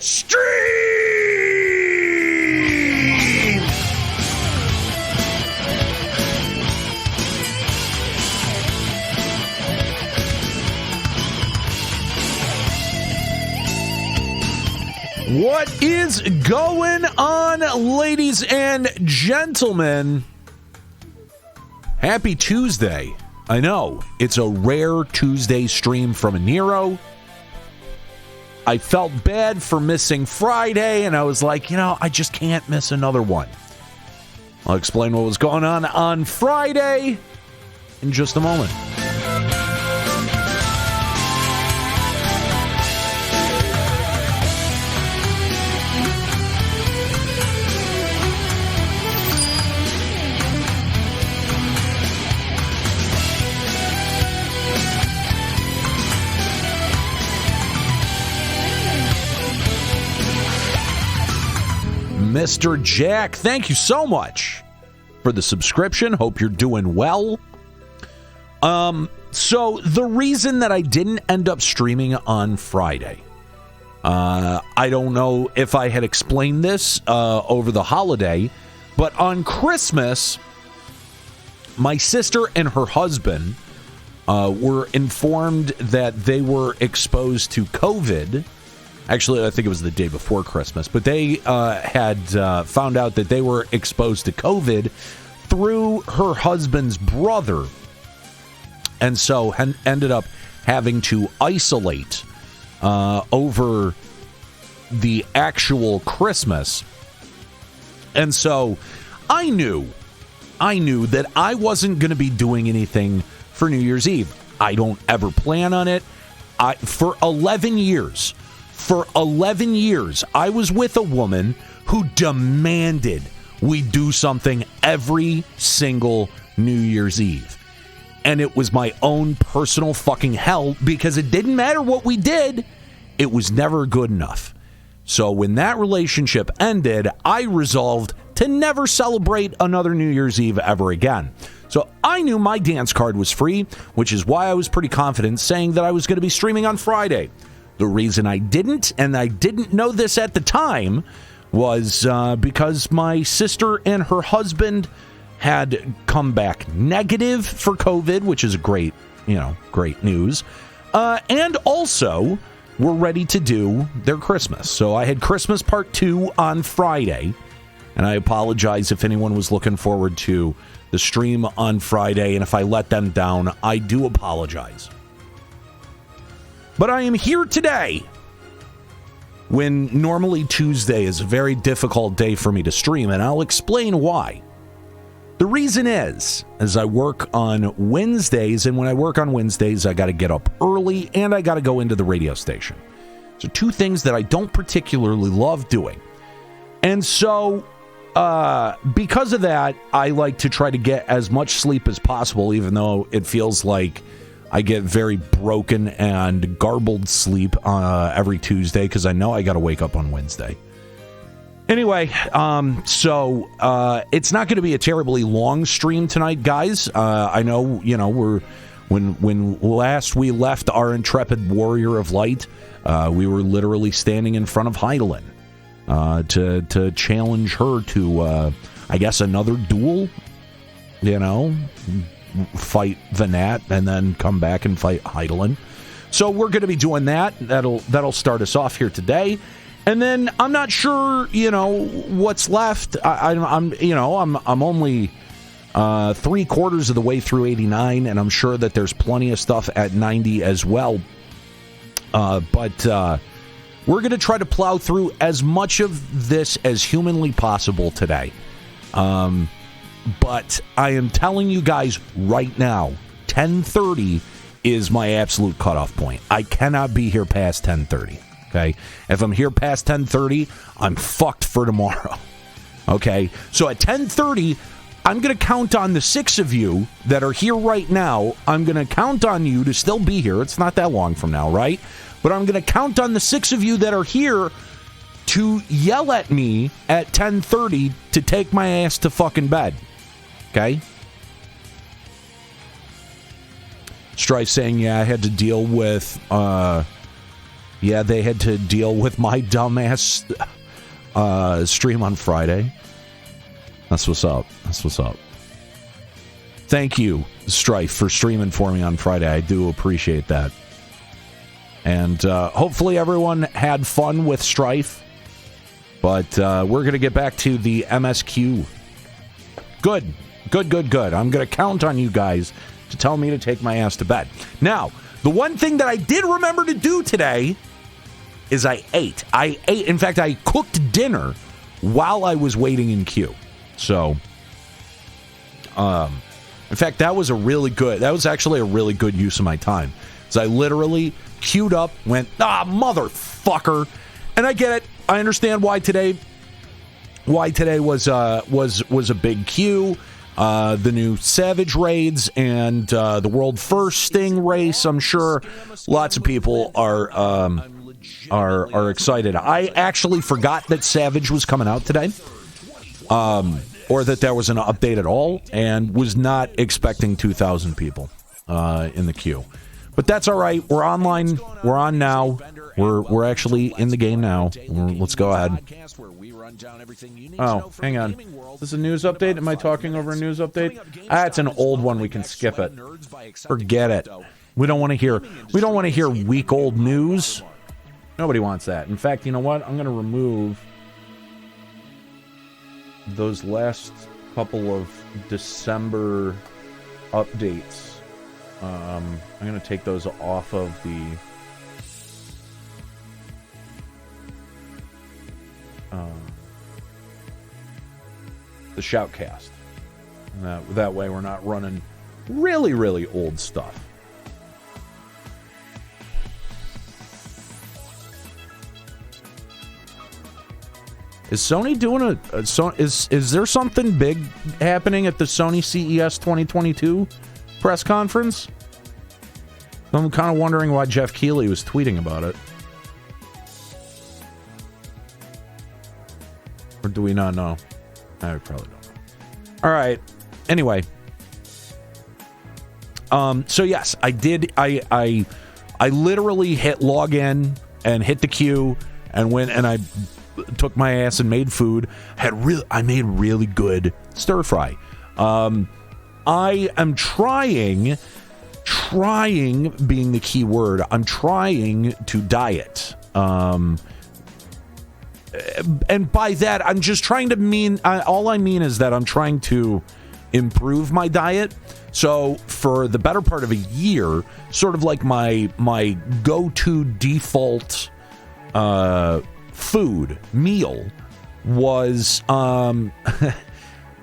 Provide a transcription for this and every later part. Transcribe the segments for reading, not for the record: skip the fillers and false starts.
Stream! What is going on, ladies and gentlemen? Happy Tuesday. I know, it's a rare Tuesday stream from Aniero. I felt bad for missing Friday, and I was like, I just can't miss another one. I'll explain what was going on Friday in just a moment. Mr. Jack, thank you so much for the subscription. Hope you're doing well. So the reason that I didn't end up streaming on Friday, I don't know if I had explained this over the holiday, but on Christmas, my sister and her husband were informed that they were exposed to COVID. Actually, I think it was the day before Christmas, but they had found out that they were exposed to COVID through her husband's brother, and so ended up having to isolate over the actual Christmas. And so I knew that I wasn't going to be doing anything for New Year's Eve. I don't ever plan on it. For 11 years, I was with a woman who demanded we do something every single New Year's Eve. And it was my own personal fucking hell because it didn't matter what we did. It was never good enough. So when that relationship ended, I resolved to never celebrate another New Year's Eve ever again. So I knew my dance card was free, which is why I was pretty confident saying that I was going to be streaming on Friday. The reason I didn't, and I didn't know this at the time, was because my sister and her husband had come back negative for COVID, which is great news. And also, were ready to do their Christmas. So I had Christmas Part 2 on Friday, and I apologize if anyone was looking forward to the stream on Friday, and if I let them down, I do apologize. But I am here today when normally Tuesday is a very difficult day for me to stream, and I'll explain why. The reason is, as I work on Wednesdays, and when I work on Wednesdays, I got to get up early and I got to go into the radio station. So two things that I don't particularly love doing. And so, because of that, I like to try to get as much sleep as possible, even though it feels like I get very broken and garbled sleep every Tuesday because I know I got to wake up on Wednesday. Anyway, so it's not going to be a terribly long stream tonight, guys. I know, we're when last we left our intrepid warrior of light, we were literally standing in front of Heidelin to challenge her to, I guess, another duel. Fight Vanat and then come back and fight Heidelin. So we're going to be doing that. That'll start us off here today. And then I'm not sure, what's left. I'm only 3/4 of the way through 89, and I'm sure that there's plenty of stuff at 90 as well. But we're going to try to plow through as much of this as humanly possible today. But I am telling you guys right now, 10:30 is my absolute cutoff point. I cannot be here past 10:30. Okay? If I'm here past 10:30, I'm fucked for tomorrow. Okay? So at 10:30, I'm going to count on the 6 of you that are here right now. I'm going to count on you to still be here. It's not that long from now, right? But I'm going to count on the 6 of you that are here to yell at me at 10:30 to take my ass to fucking bed. Okay? Strife saying, yeah, I had to deal with Yeah, they had to deal with my dumbass stream on Friday. That's what's up. That's what's up. Thank you, Strife, for streaming for me on Friday. I do appreciate that. And hopefully everyone had fun with Strife. But we're going to get back to the MSQ. Good. Good, good, good. I'm going to count on you guys to tell me to take my ass to bed. Now, the one thing that I did remember to do today is I ate. In fact, I cooked dinner while I was waiting in queue. So, in fact, that was actually a really good use of my time. So I literally queued up, went, motherfucker. And I get it. I understand why today was a big queue. The new Savage raids and the World First Sting race. I'm sure lots of people are excited. I actually forgot that Savage was coming out today. Or that there was an update at all, and was not expecting 2,000 people in the queue. But that's all right. We're online. We're on now. We're actually in the game now. Let's go ahead. Oh, hang on. Is this a news update? Am I talking over a news update? It's an old one. We can skip it. Forget it. We don't want to hear week-old news. Nobody wants that. In fact, you know what? I'm going to remove those last couple of December updates. I'm going to take those off of the Shoutcast. That way we're not running really, really old stuff. Is Sony doing is there something big happening at the Sony CES 2022 press conference? I'm kind of wondering why Jeff Keighley was tweeting about it. Or do we not know? I probably don't know. All right. Anyway. So yes, I did. I literally hit login and hit the queue and went and I took my ass and made food. I made really good stir fry. I am trying being the key word. I'm trying to diet. And by that, I'm just trying to all I mean is that I'm trying to improve my diet. So for the better part of a year, sort of like my go-to default food meal was cheddar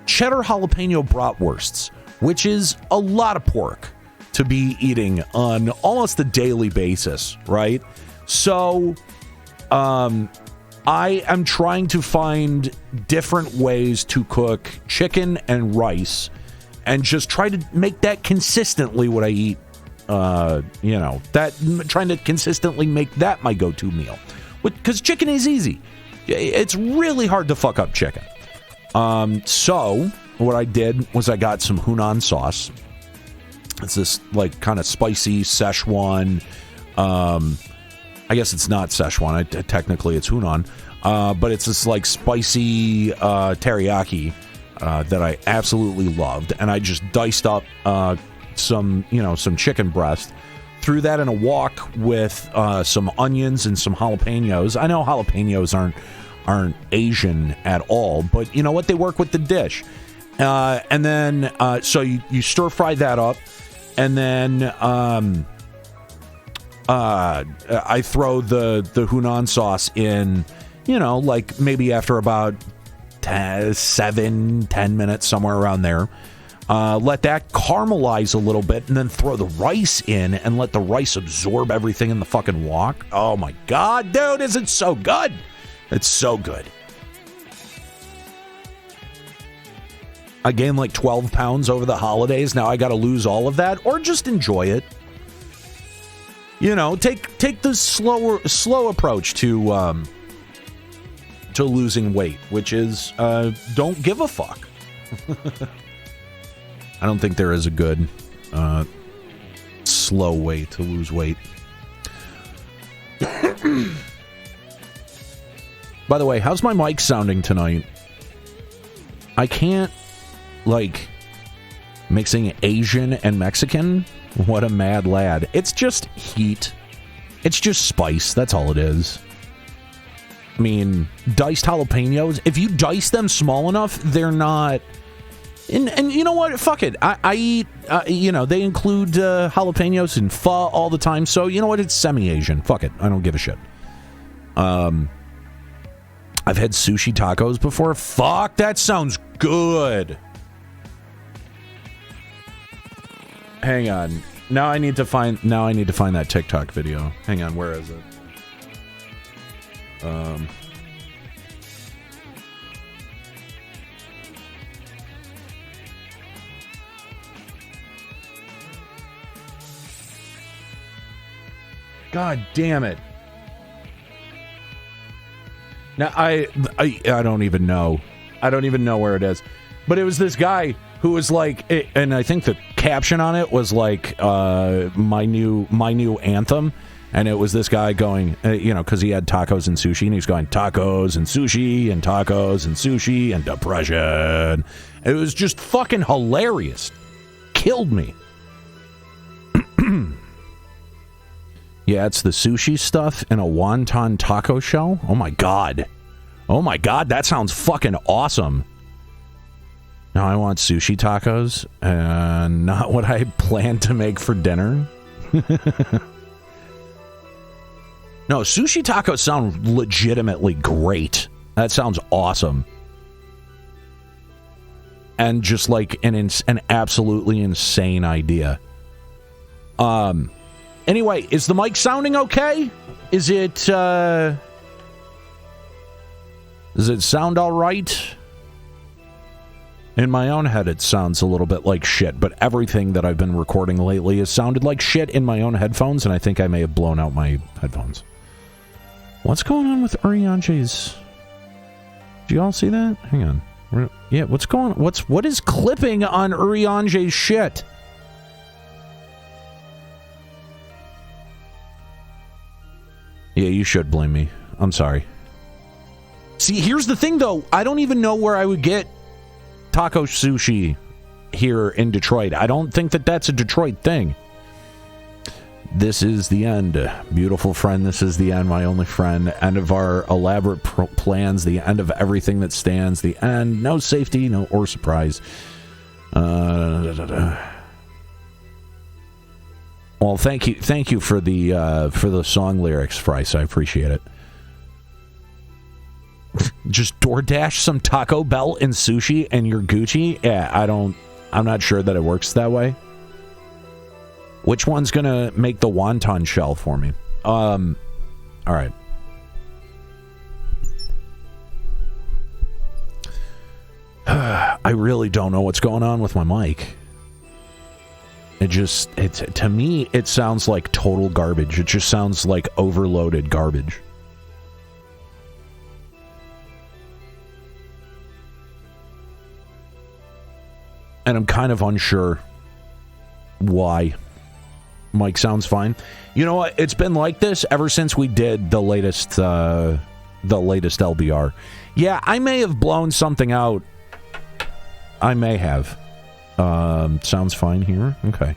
jalapeno bratwursts, which is a lot of pork to be eating on almost a daily basis, right? So I am trying to find different ways to cook chicken and rice and just try to make that consistently what I eat. Trying to consistently make that my go-to meal. Because chicken is easy. It's really hard to fuck up chicken. So what I did was I got some Hunan sauce. It's this like kind of spicy Szechuan. I guess it's not Szechuan. Technically, it's Hunan. But it's this like spicy teriyaki that I absolutely loved, and I just diced up some chicken breast. Threw that in a wok with some onions and some jalapenos. I know jalapenos aren't Asian at all, but you know what? They work with the dish. And then so you stir fry that up, and then I throw the Hunan sauce in, like maybe after about 7-10 minutes, somewhere around there. Let that caramelize a little bit, and then throw the rice in and let the rice absorb everything in the fucking wok. Oh my god, dude, is it so good? It's so good. I gained like 12 pounds over the holidays. Now I got to lose all of that, or just enjoy it. Take the slow approach to losing weight, which is don't give a fuck. I don't think there is a good slow way to lose weight. By the way, how's my mic sounding tonight? I can't, like, mixing Asian and Mexican? What a mad lad. It's just heat. It's just spice. That's all it is. I mean, diced jalapenos, if you dice them small enough, they're not... And you know what? Fuck it. I eat, you know, they include jalapenos in pho all the time, so you know what? It's semi-Asian. Fuck it. I don't give a shit. I've had sushi tacos before. Fuck, that sounds good. Hang on. Now I need to find that TikTok video. Hang on, where is it? God damn it. Now I don't even know. I don't even know where it is. But it was this guy who was like, and I think the caption on it was like, my new anthem. And it was this guy going, you know, because he had tacos and sushi, and he's going, tacos and sushi and tacos and sushi and depression. It was just fucking hilarious. Killed me. Yeah, it's the sushi stuff in a wonton taco shell. Oh my god. Oh my god, that sounds fucking awesome. Now I want sushi tacos, and not what I planned to make for dinner. No, sushi tacos sound legitimately great. That sounds awesome. And just like an absolutely insane idea. Anyway, is the mic sounding okay? Does it sound all right? In my own head, it sounds a little bit like shit, but everything that I've been recording lately has sounded like shit in my own headphones, and I think I may have blown out my headphones. What's going on with Uriange's? Do you all see that? Hang on. Yeah, what's going on? What is clipping on Uriange's shit? Yeah, you should blame me. I'm sorry. See, here's the thing, though. I don't even know where I would get taco sushi here in Detroit. I don't think that that's a Detroit thing. This is the end. Beautiful friend, this is the end, my only friend. End of our elaborate plans. The end of everything that stands. The end. No safety, no or surprise. Well, thank you for the song lyrics, Frice. I appreciate it. Just DoorDash some Taco Bell and sushi and you're Gucci? Yeah, I'm not sure that it works that way. Which one's gonna make the wonton shell for me? Alright. I really don't know what's going on with my mic. To me, it sounds like total garbage. It just sounds like overloaded garbage. And I'm kind of unsure why. Mic sounds fine. You know what? It's been like this ever since we did the latest LBR. Yeah, I may have blown something out. I may have. Sounds fine here. Okay.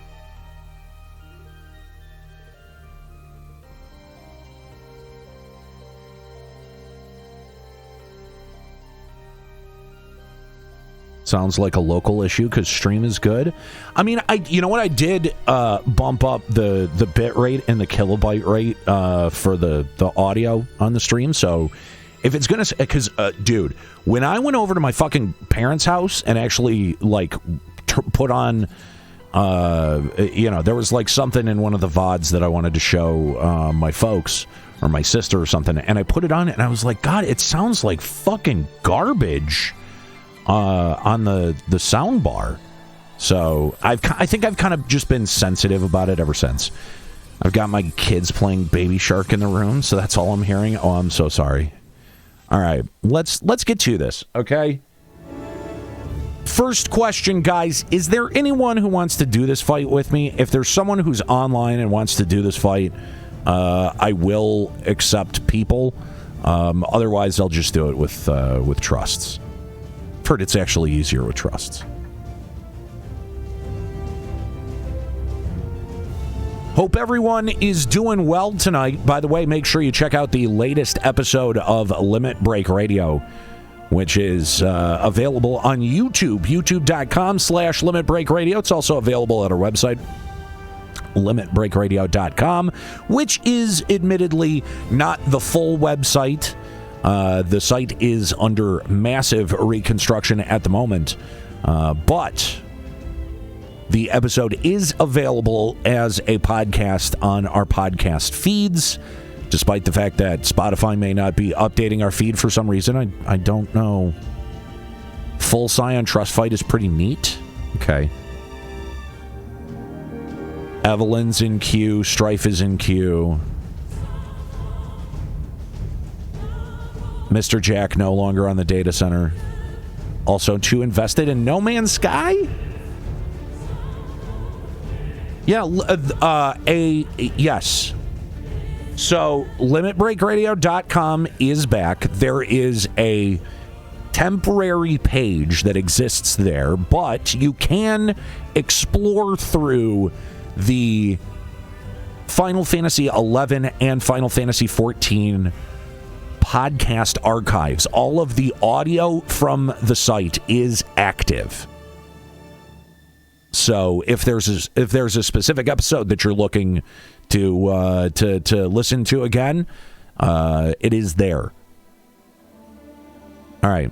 Sounds like a local issue because stream is good. I mean, you know what? I did bump up the bit rate and the kilobyte rate for the audio on the stream. So if it's gonna, because dude, when I went over to my fucking parents' house and actually like put on, you know, there was like something in one of the VODs that I wanted to show my folks or my sister or something, and I put it on and I was like, God, it sounds like fucking garbage. On the sound bar. So I think I've kind of just been sensitive about it ever since. I've got my kids playing Baby Shark in the room, so that's all I'm hearing. Oh, I'm so sorry. All right, let's get to this, okay? First question, guys, is there anyone who wants to do this fight with me? If there's someone who's online and wants to do this fight, I will accept people. Otherwise, I'll just do it with trusts. I've heard it's actually easier with trusts. Hope everyone is doing well tonight. By the way, make sure you check out the latest episode of Limit Break Radio, which is available on YouTube, youtube.com/Limit Break Radio. It's also available at our website, limitbreakradio.com, which is admittedly not the full website. The site is under massive reconstruction at the moment, but the episode is available as a podcast on our podcast feeds, despite the fact that Spotify may not be updating our feed for some reason. I don't know. Full Scion Trust Fight is pretty neat. Okay. Evelyn's in queue. Strife is in queue. Mr. Jack no longer on the data center. Also too invested in No Man's Sky? Yeah, yes. So, limitbreakradio.com is back. There is a temporary page that exists there, but you can explore through the Final Fantasy XI and Final Fantasy XIV podcast archives. All of the audio from the site is active. So if there's a specific episode that you're looking to listen to again, it is there. All right.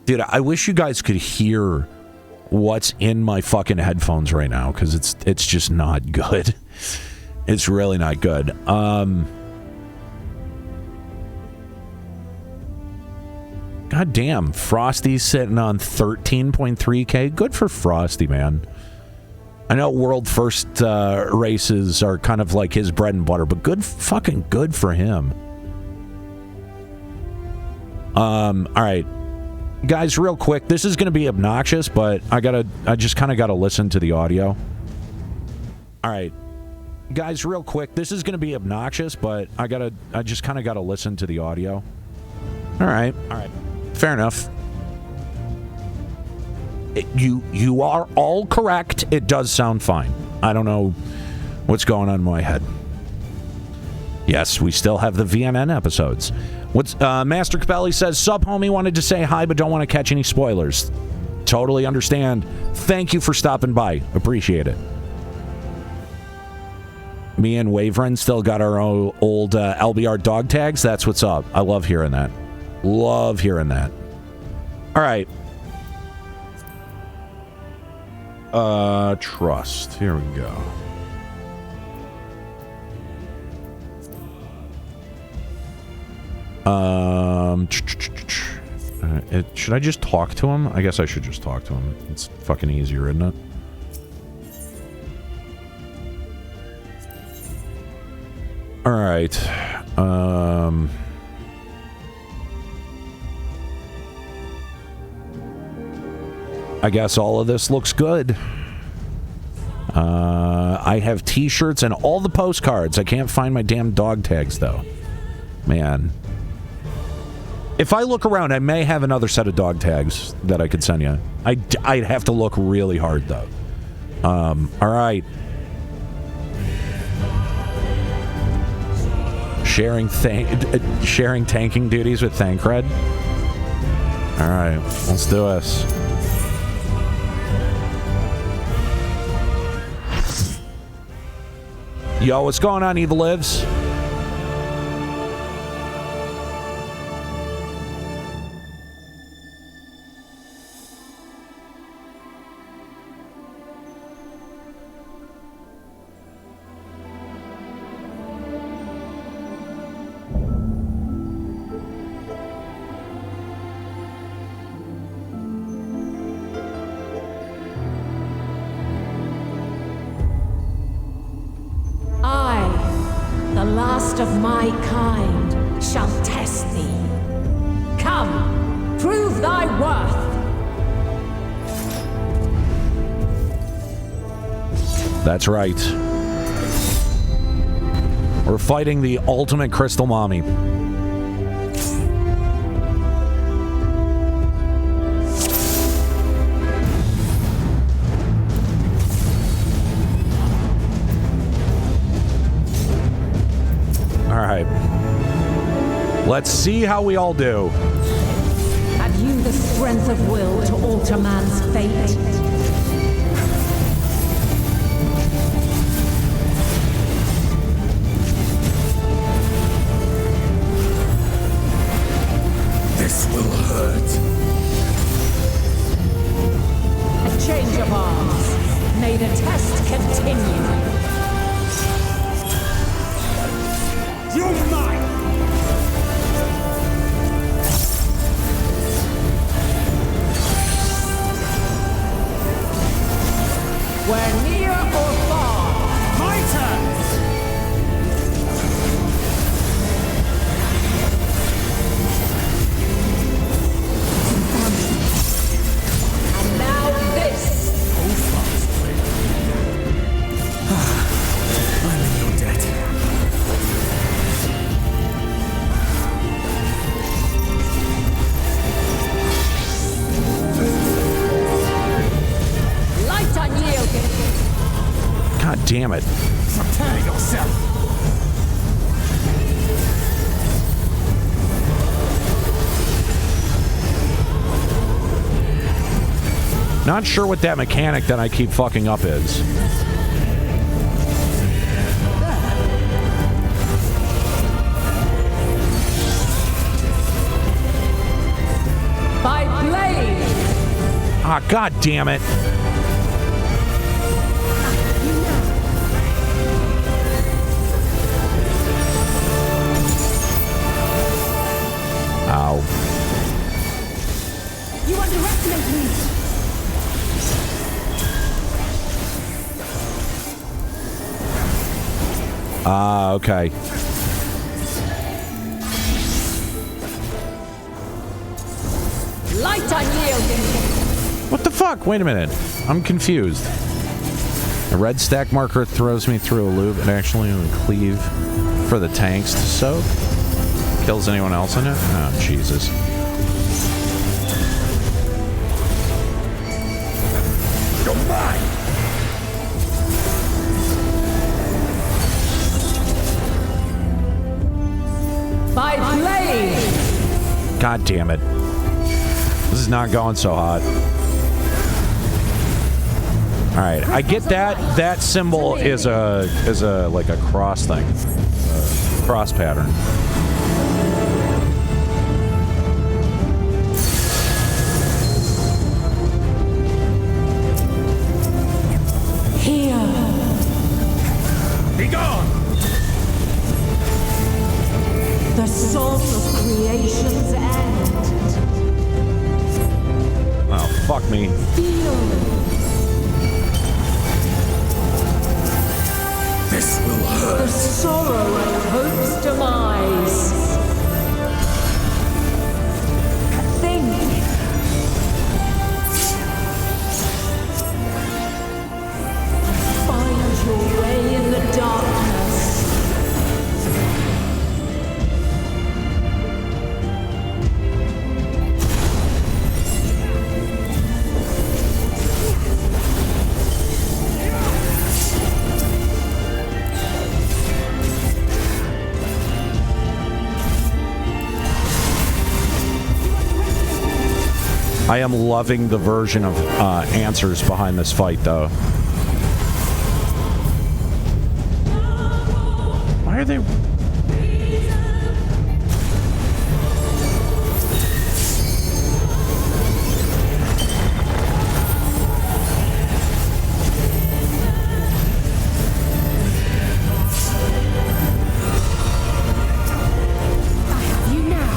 Dude, I wish you guys could hear what's in my fucking headphones right now, because it's just not good. It's really not good. God damn, Frosty's sitting on 13.3K. Good for Frosty, man. I know world first races are kind of like his bread and butter, but fucking good for him. All right. Guys, real quick, this is going to be obnoxious, but I just kind of got to listen to the audio. All right. Guys, real quick, this is going to be obnoxious, but I just kind of got to listen to the audio. All right. Fair enough. You are all correct. It does sound fine. I don't know what's going on in my head. Yes, we still have the VNN episodes. Master Capelli says, Sup, homie, wanted to say hi, but don't want to catch any spoilers. Totally understand. Thank you for stopping by. Appreciate it. Me and Waverin still got our old LBR dog tags. That's what's up. I love hearing that. Love hearing that. All right. Trust. Here we go. Should I just talk to him? I guess I should just talk to him. It's fucking easier, isn't it? All right. I guess all of this looks good. I have t-shirts and all the postcards. I can't find my damn dog tags, though. Man. If I look around, I may have another set of dog tags that I could send you. I'd have to look really hard, though. All right. Sharing tanking duties with Thancred. All right, let's do this. Yo, what's going on, Eva Lives? Of my kind shall test thee. Come, prove thy worth. That's right. We're fighting the ultimate crystal mommy. All right. Let's see how we all do. Have you the strength of will to alter man's fate? This will hurt. A change of arms. May the test continue. You're mine! We're near or far. My turn! And now this. I'm in your debt. Light unyielding. God damn it. Prepare yourself. Not sure what that mechanic that I keep fucking up is. By blade. Ah, god damn it. Ow. You underestimate me. Ah, okay. Light unyielding. What the fuck? Wait a minute. I'm confused. A red stack marker throws me through a loop and actually only cleave for the tanks to soak. Kills anyone else in it? Oh, Jesus. You're mine! By blade. God damn it. This is not going so hot. Alright, I get that. That symbol is a like a cross thing. Cross pattern. Here. Be gone! The source of creation's end. Oh, fuck me. Feel. This will The hurt. sorrow of hope's demise. Think. Find your way in the darkness. I am loving the version of answers behind this fight, though. Why are they... You now.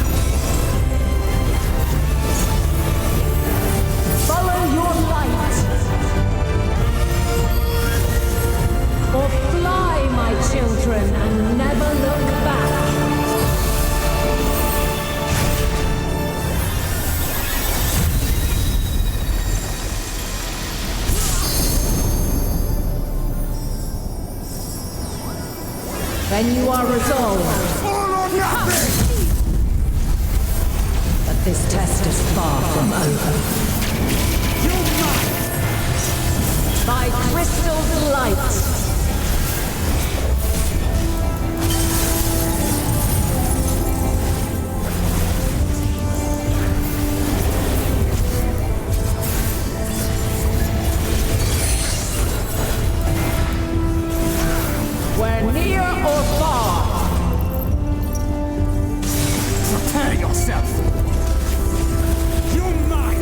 Follow your light. Or fly, my children, and never look Then you are resolved. All or nothing! But this test is far from over. You might! By crystal delight. Where near or far. Prepare yourself! You might!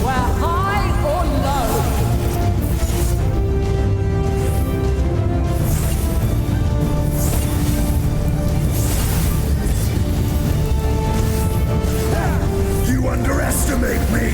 Where high or low. You underestimate me!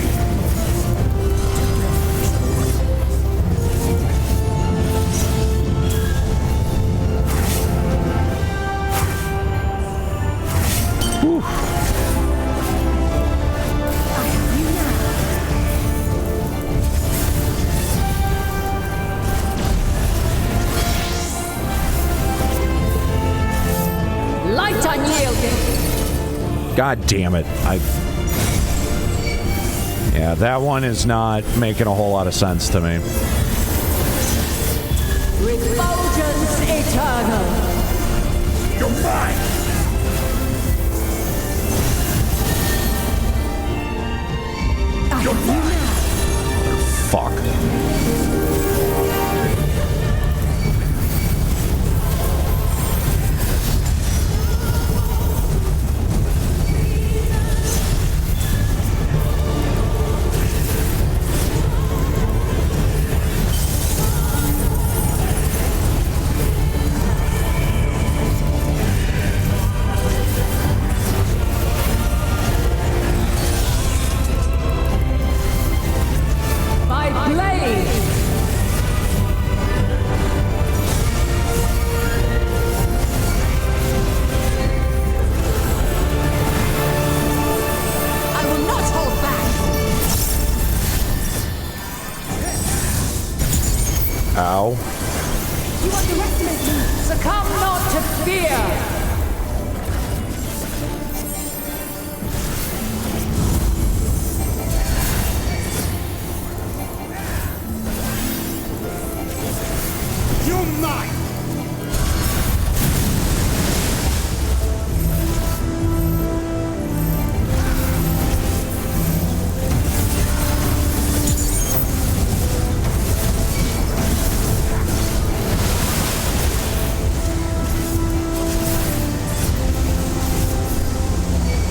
Light unyielding. God damn it. Yeah, that one is not making a whole lot of sense to me. Refulgence eternal. You're mine! You're mine! Fuck. By blade. I will not hold back. Ow. You underestimate me. Succumb not to fear. You might!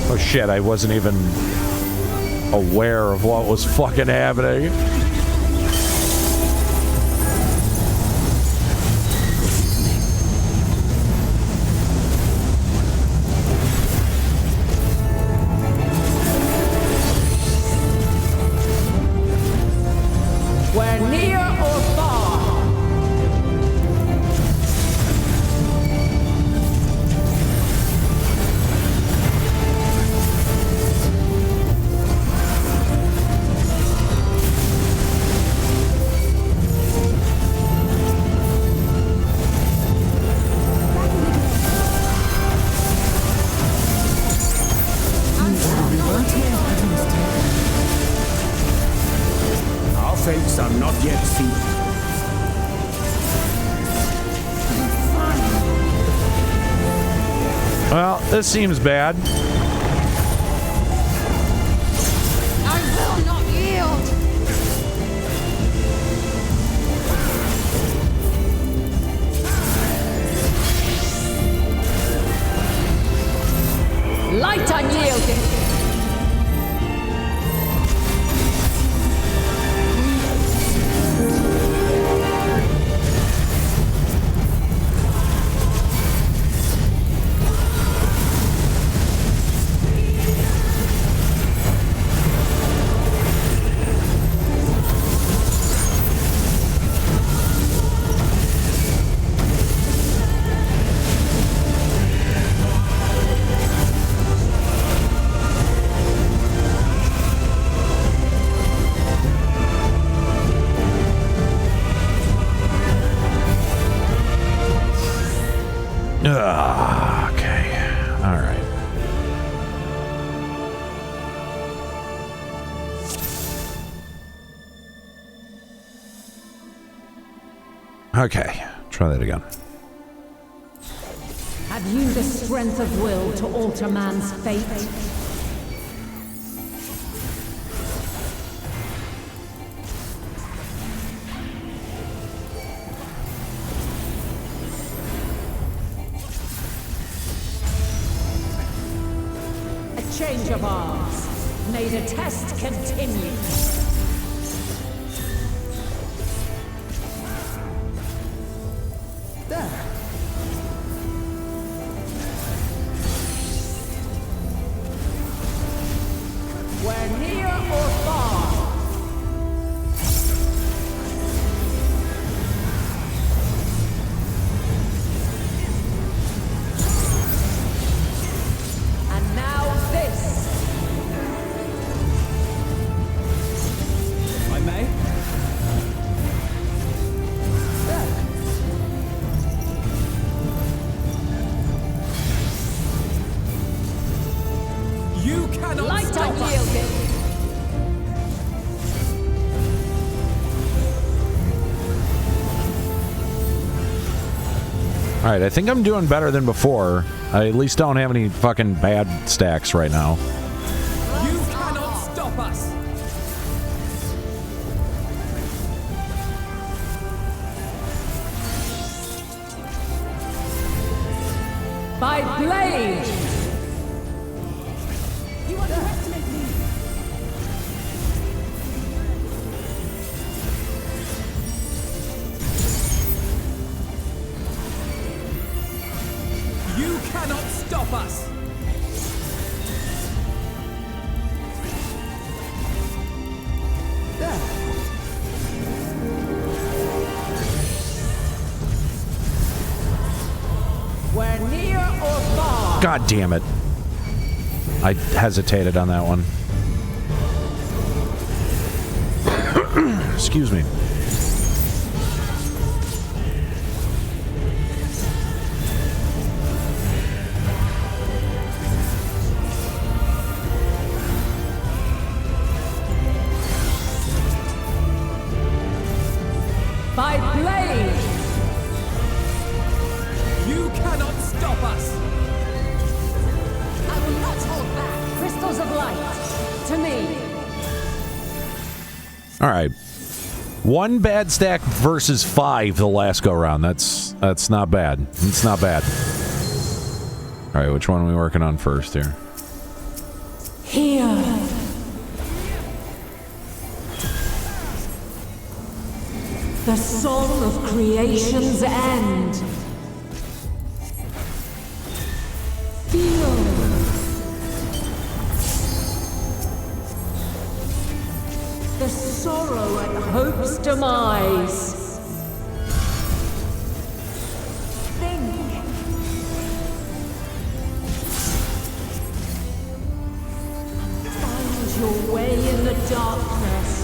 Oh shit, I wasn't even aware of what was fucking happening. Where near or far. Our fates are not yet sealed. Well, this seems bad. I will not yield. Light unyielding. Okay. All right. Okay. Try that again. Have you the strength of will to alter man's fate? A change of arms. May the test continue. We're near or far. And now this. I may? You cannot Light stop us! unyielding. All right, I think I'm doing better than before. I at least don't have any fucking bad stacks right now. You cannot stop us! By blade. You underestimate me! You cannot stop us! We're near or far. God damn it. I hesitated on that one. Excuse me. By blade. You cannot stop us! I will not hold back. Crystals of light. To me. All right. One bad stack versus 5 the last go round. That's not bad. It's not bad. All right, which one are we working on first here? Here. The song of creation's end. Feel. The sorrow at hope's demise. Think. Find your way in the darkness.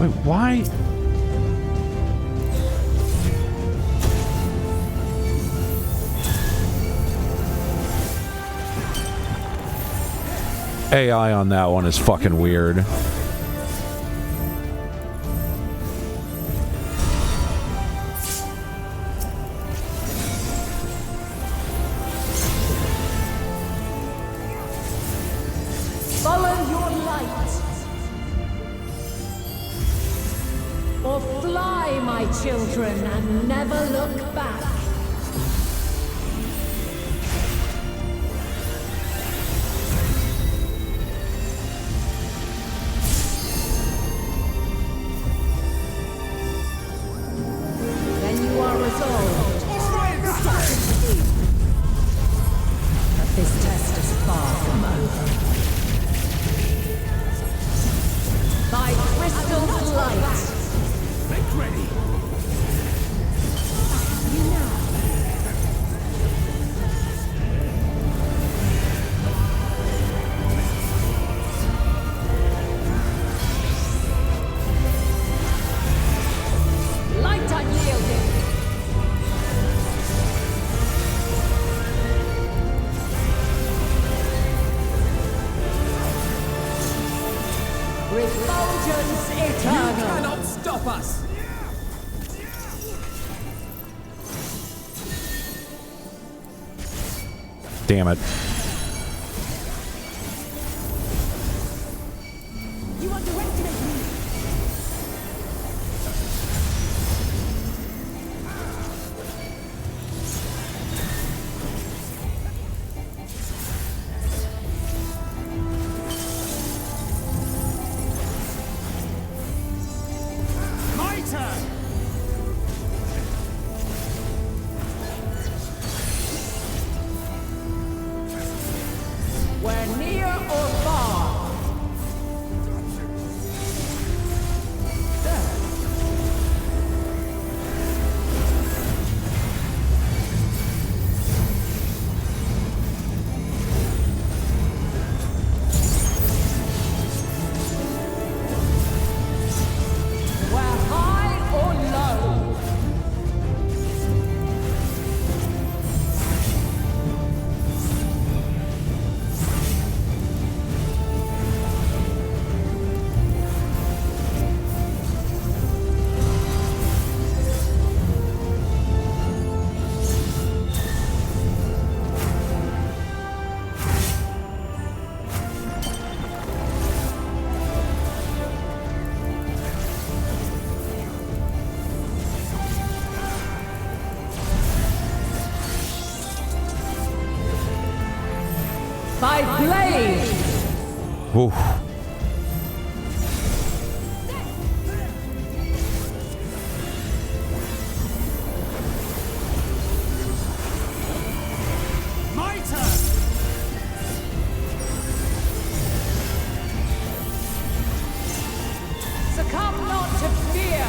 Wait, why? AI on that one is fucking weird. Follow your light. Or fly, my children, and never look back. Then you are resolved. But this This test is far from over. By crystal's light. Make ready. You know. Light unyielding. Refulgence eternal. You cannot stop us. Damn it. You underestimate me. My turn. We're near or far. We're high or low. By blade. Oof. My turn. Succumb not to fear.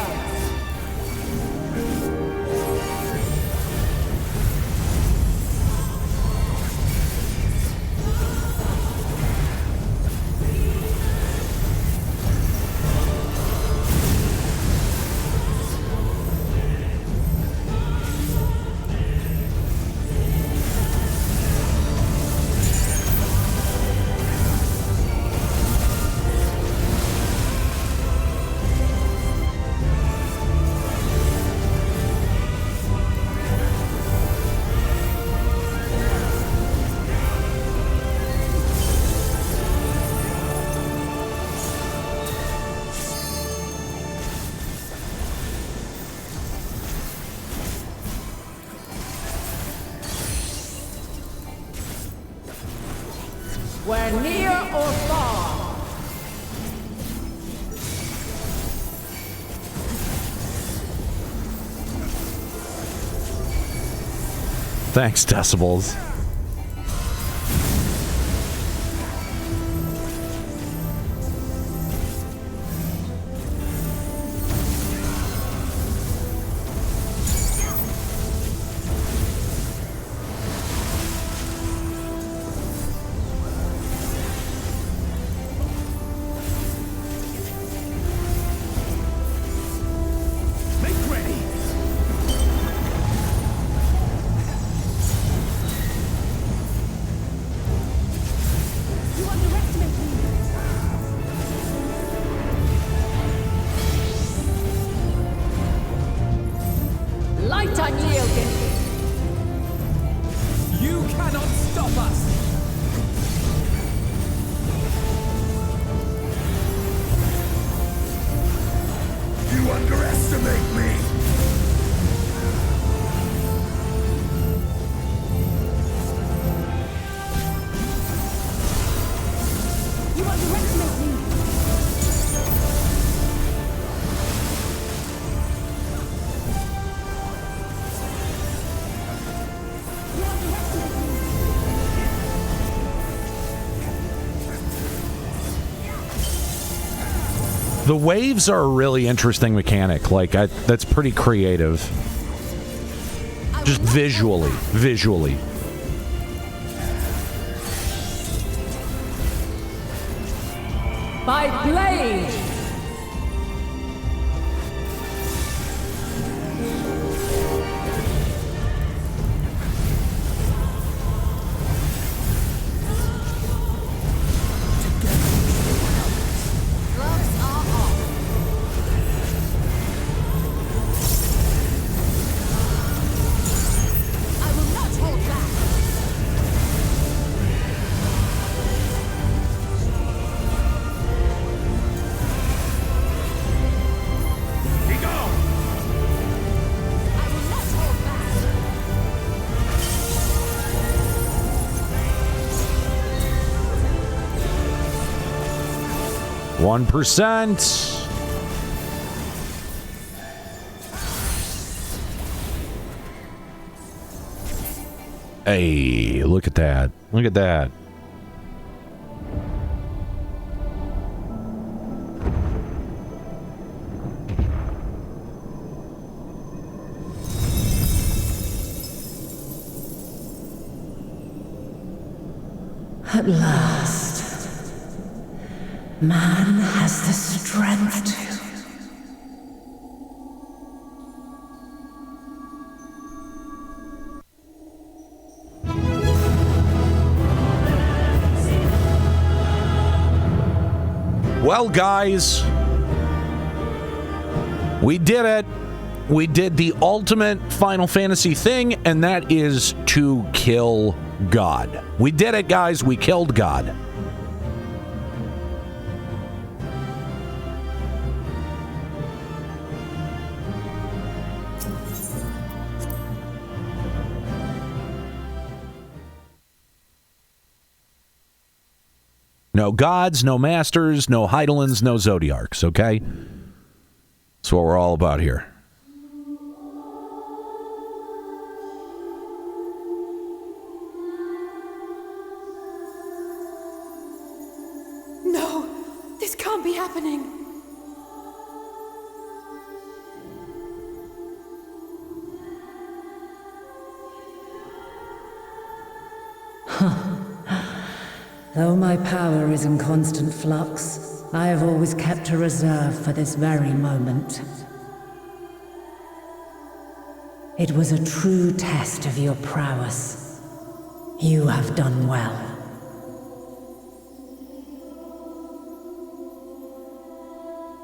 We're near or far. Thanks, Decibels. Make ready. You underestimate me. Light unyielding. You cannot stop us. You underestimate me. You underestimate me. You underestimate me. The waves are a really interesting mechanic. Like, that's pretty creative. Just visually. By blade! %. Hey, look at that. Look at that. At last, man has the strength to. Well, guys, we did it. We did the ultimate Final Fantasy thing, and that is to kill God. We did it, guys. We killed God. No gods, no masters, no Heidelins, no Zodiarchs, okay? That's what we're all about here. No, this can't be happening. Though my power is in constant flux, I have always kept a reserve for this very moment. It was a true test of your prowess. You have done well.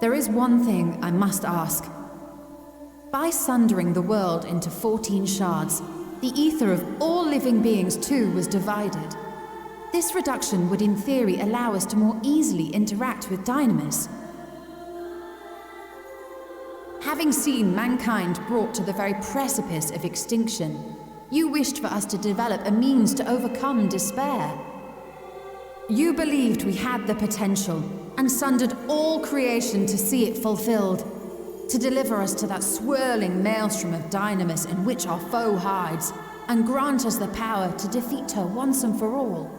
There is one thing I must ask. By sundering the world into 14 shards, the ether of all living beings too was divided. This reduction would in theory allow us to more easily interact with Dynamis. Having seen mankind brought to the very precipice of extinction, you wished for us to develop a means to overcome despair. You believed we had the potential, and sundered all creation to see it fulfilled, to deliver us to that swirling maelstrom of Dynamis in which our foe hides, and grant us the power to defeat her once and for all.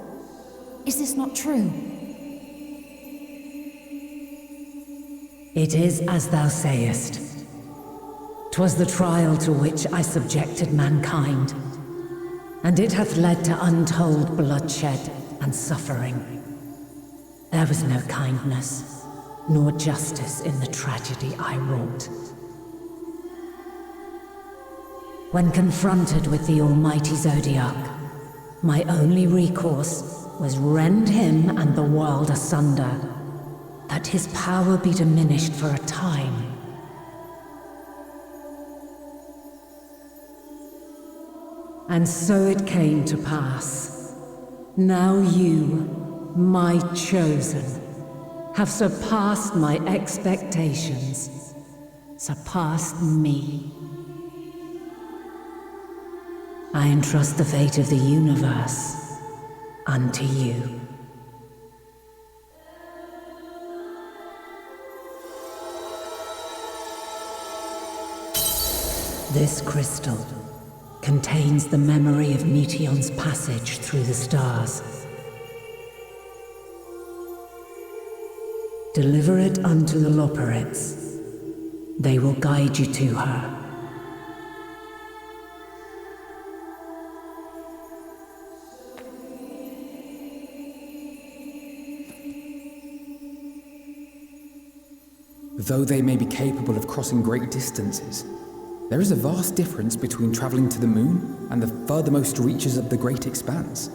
Is this not true? It is as thou sayest. 'Twas the trial to which I subjected mankind, and it hath led to untold bloodshed and suffering. There was no kindness, nor justice in the tragedy I wrought. When confronted with the almighty Zodiarch, my only recourse was rend him and the world asunder, that his power be diminished for a time. And so it came to pass. Now you, my chosen, have surpassed my expectations, surpassed me. I entrust the fate of the universe unto you. This crystal contains the memory of Meteion's passage through the stars. Deliver it unto the Loporrits. They will guide you to her. Though they may be capable of crossing great distances, there is a vast difference between traveling to the moon and the furthermost reaches of the great expanse.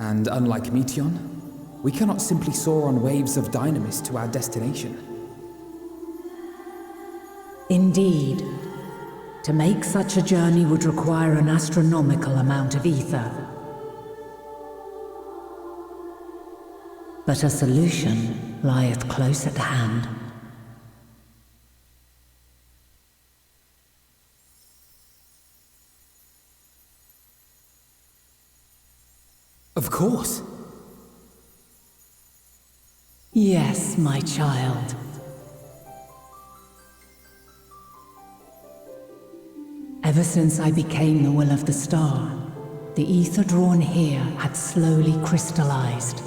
And unlike Meteion, we cannot simply soar on waves of dynamis to our destination. Indeed. To make such a journey would require an astronomical amount of ether. But a solution lieth close at hand. Of course. Yes, my child. Ever since I became the will of the star, the ether drawn here had slowly crystallized.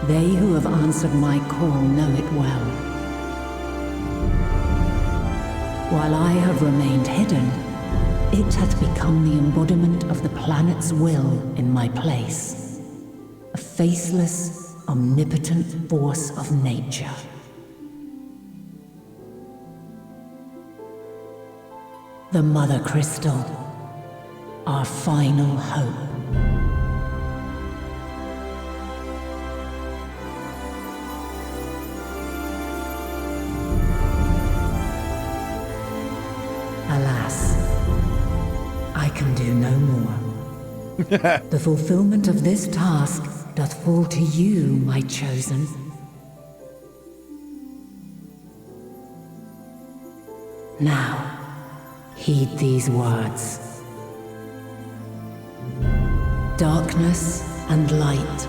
They who have answered my call know it well. While I have remained hidden, it hath become the embodiment of the planet's will in my place. A faceless, omnipotent force of nature. The Mother Crystal, our final hope. Alas, I can do no more. The fulfillment of this task doth fall to you, my chosen. Now, heed these words. Darkness and light,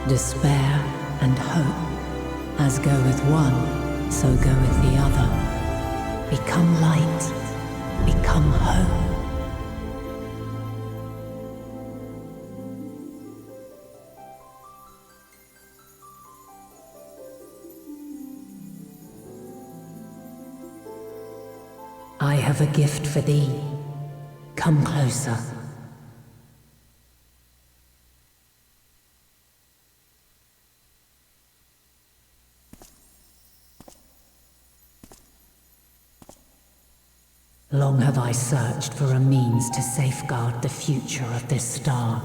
despair and hope, as goeth one, so goeth the other. Become light, become hope. I have a gift for thee. Come closer. Long have I searched for a means to safeguard the future of this star.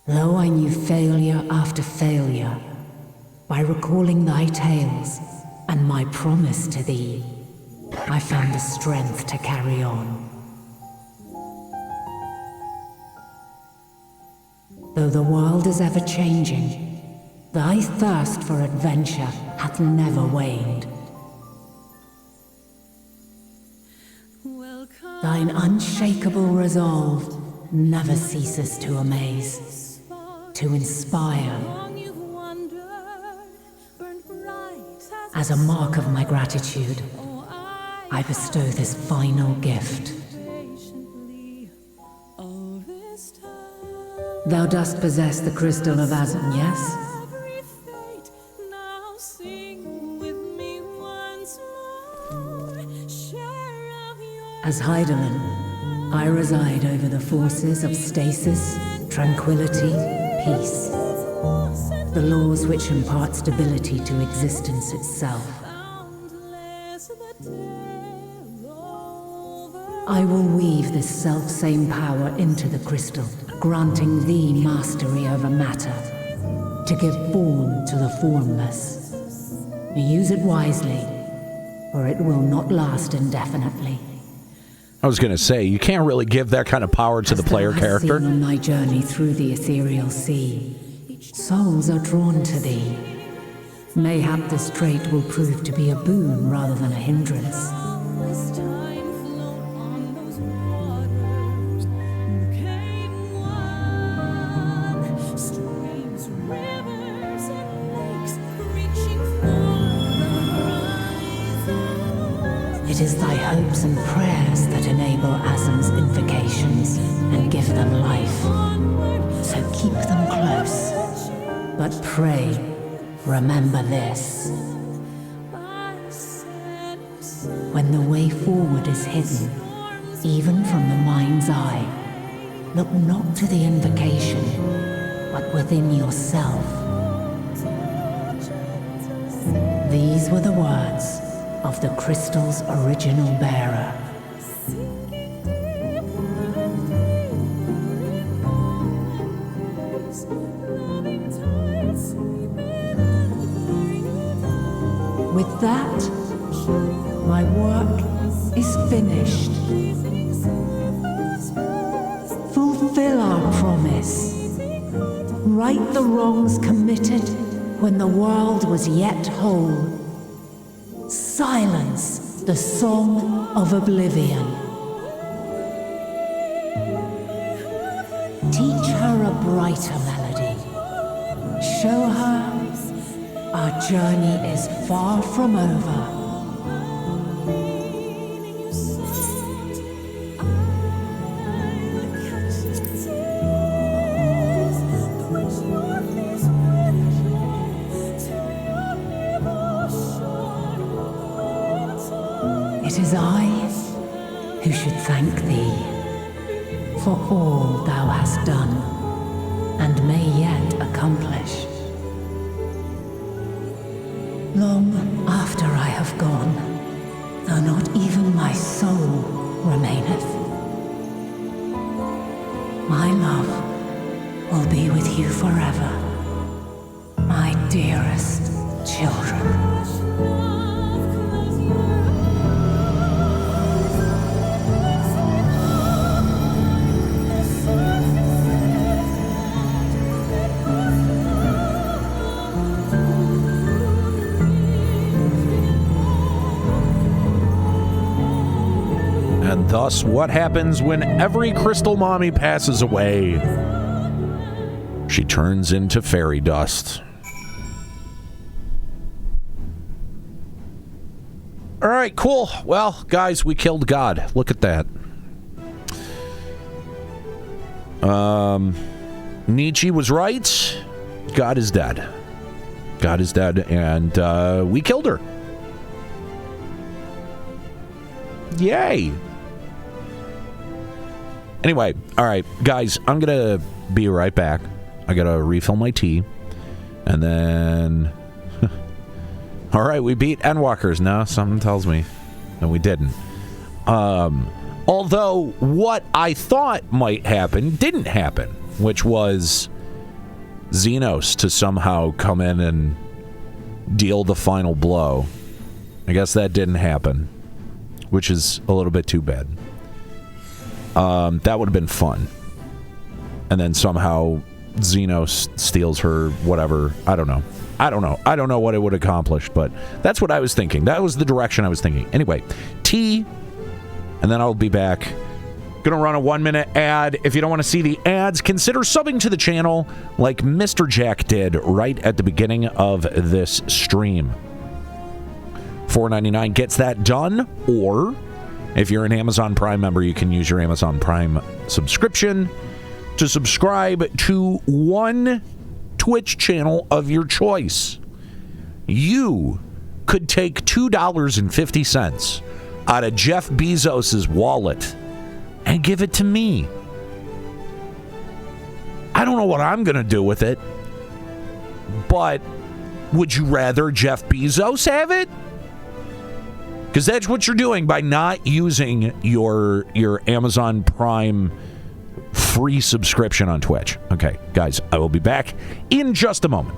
Though I knew failure after failure, by recalling thy tales, and my promise to thee, I found the strength to carry on. Though the world is ever changing, thy thirst for adventure hath never waned. Thine unshakable resolve never ceases to amaze, to inspire. As a mark of my gratitude, I bestow this final gift. Thou dost possess the crystal of Azan, yes? As Heidelin, I reside over the forces of stasis, tranquility, peace. The laws which impart stability to existence itself. I will weave this self-same power into the crystal, granting thee mastery over matter, to give form to the formless. Use it wisely, or it will not last indefinitely. I was going to say, you can't really give that kind of power to the player character. Seen on my journey through the ethereal sea, souls are drawn to thee. Mayhap this trait will prove to be a boon rather than a hindrance. It is thy hopes and prayers that enable Azam's invocations and give them life. But pray, remember this. When the way forward is hidden, even from the mind's eye, look not to the invocation, but within yourself. These were the words of the crystal's original bearer. With that, my work is finished. Fulfill our promise. Right the wrongs committed when the world was yet whole. Silence the song of oblivion. Teach her a brighter melody. Show her our journey is far from over. It is I who should thank thee for all thou hast done and may yet accomplish. Long after I have gone, though not even my soul remaineth, my love will be with you forever, my dearest children. And thus, what happens when every crystal mommy passes away? She turns into fairy dust. All right, cool. Well, guys, we killed God. Look at that. Nietzsche was right. God is dead. God is dead, and we killed her. Yay. Anyway, all right, guys, I'm going to be right back. I got to refill my tea. And then... all right, we beat Endwalkers. No, something tells me. No, we didn't. Although what I thought might happen didn't happen, which was Xenos to somehow come in and deal the final blow. I guess that didn't happen, which is a little bit too bad. That would have been fun. And then somehow Xenos steals her, whatever. I don't know. I don't know what it would accomplish, but that's what I was thinking. That was the direction I was thinking. Anyway, tea, and then I'll be back. Gonna run a 1-minute ad. If you don't want to see the ads, consider subbing to the channel like Mr. Jack did right at the beginning of this stream. $4.99 gets that done, or if you're an Amazon Prime member, you can use your Amazon Prime subscription to subscribe to one Twitch channel of your choice. You could take $2.50 out of Jeff Bezos's wallet and give it to me. I don't know what I'm going to do with it, but would you rather Jeff Bezos have it? Because that's what you're doing by not using your Amazon Prime free subscription on Twitch. Okay, guys, I will be back in just a moment.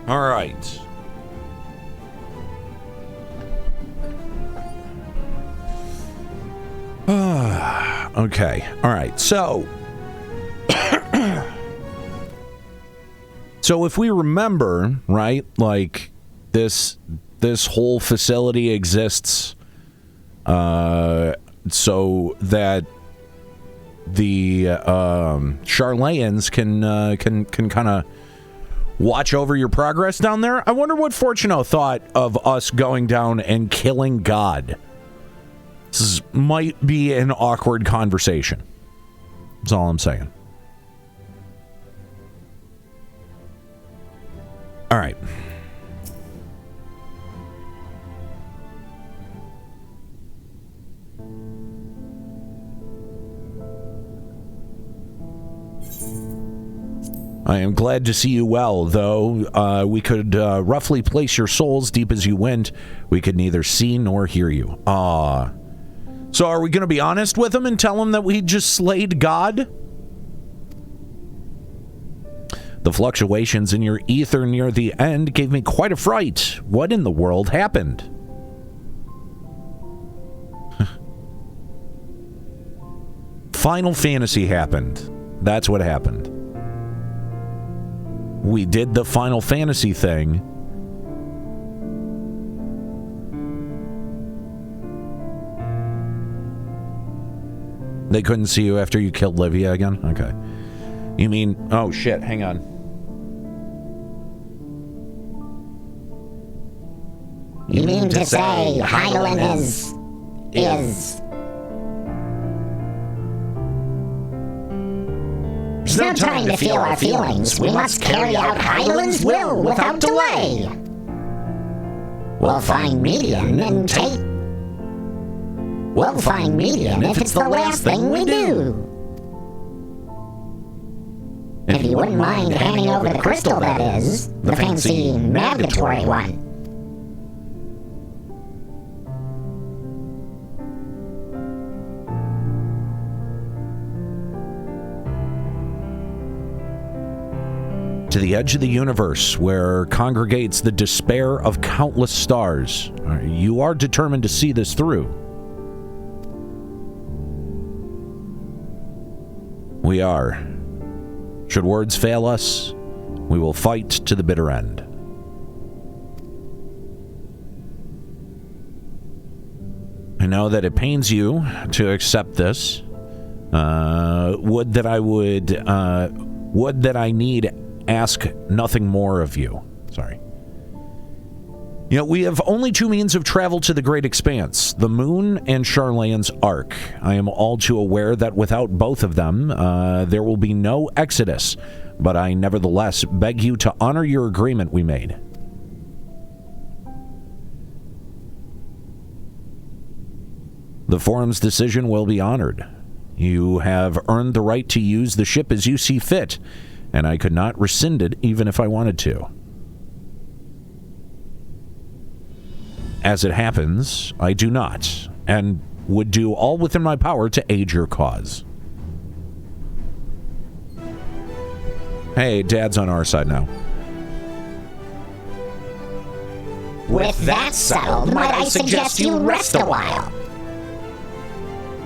All right. Okay. All right. So if we remember, right, like this whole facility exists so that the Charlayans can kind of watch over your progress down there. I wonder what Fortuno thought of us going down and killing God. This might be an awkward conversation. That's all I'm saying. All right. I am glad to see you well, though we could roughly place your souls deep as you went. We could neither see nor hear you. So are we going to be honest with him and tell him that we just slayed God? The fluctuations in your ether near the end gave me quite a fright. What in the world happened? Final Fantasy happened. That's what happened. We did the Final Fantasy thing. They couldn't see you after you killed Livia again? Okay. You mean... Oh, shit. Hang on. You mean to say Hydaelyn is... There's no time to feel our feelings. We must carry out Hydaelyn's will without delay. We'll find median and take... We'll find median if it's the last thing we do. If you wouldn't mind handing over the crystal, that is. The fancy navigatory one. To the edge of the universe, where congregates the despair of countless stars. You are determined to see this through. We are. Should words fail us, we will fight to the bitter end. I know that it pains you to accept this. Would that I need ask nothing more of you. Sorry. You know, we have only two means of travel to the Great Expanse, the Moon and Charlayan's Ark. I am all too aware that without both of them, there will be no exodus, but I nevertheless beg you to honor your agreement we made. The Forum's decision will be honored. You have earned the right to use the ship as you see fit, and I could not rescind it even if I wanted to. As it happens, I do not, and would do all within my power to aid your cause. Hey, Dad's on our side now. With that settled, might I suggest you rest a while?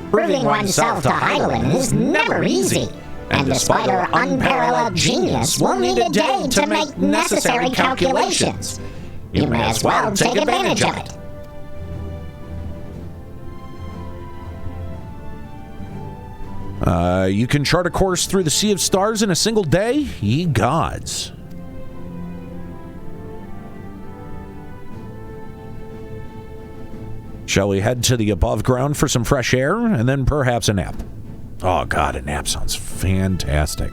Proving oneself to Hydaelyn is never easy, and despite her unparalleled genius, we'll need a day to make necessary calculations. You may as well take advantage of it. You can chart a course through the Sea of Stars in a single day? Ye gods. Shall we head to the above ground for some fresh air, and then perhaps a nap? Oh god, a nap sounds fantastic.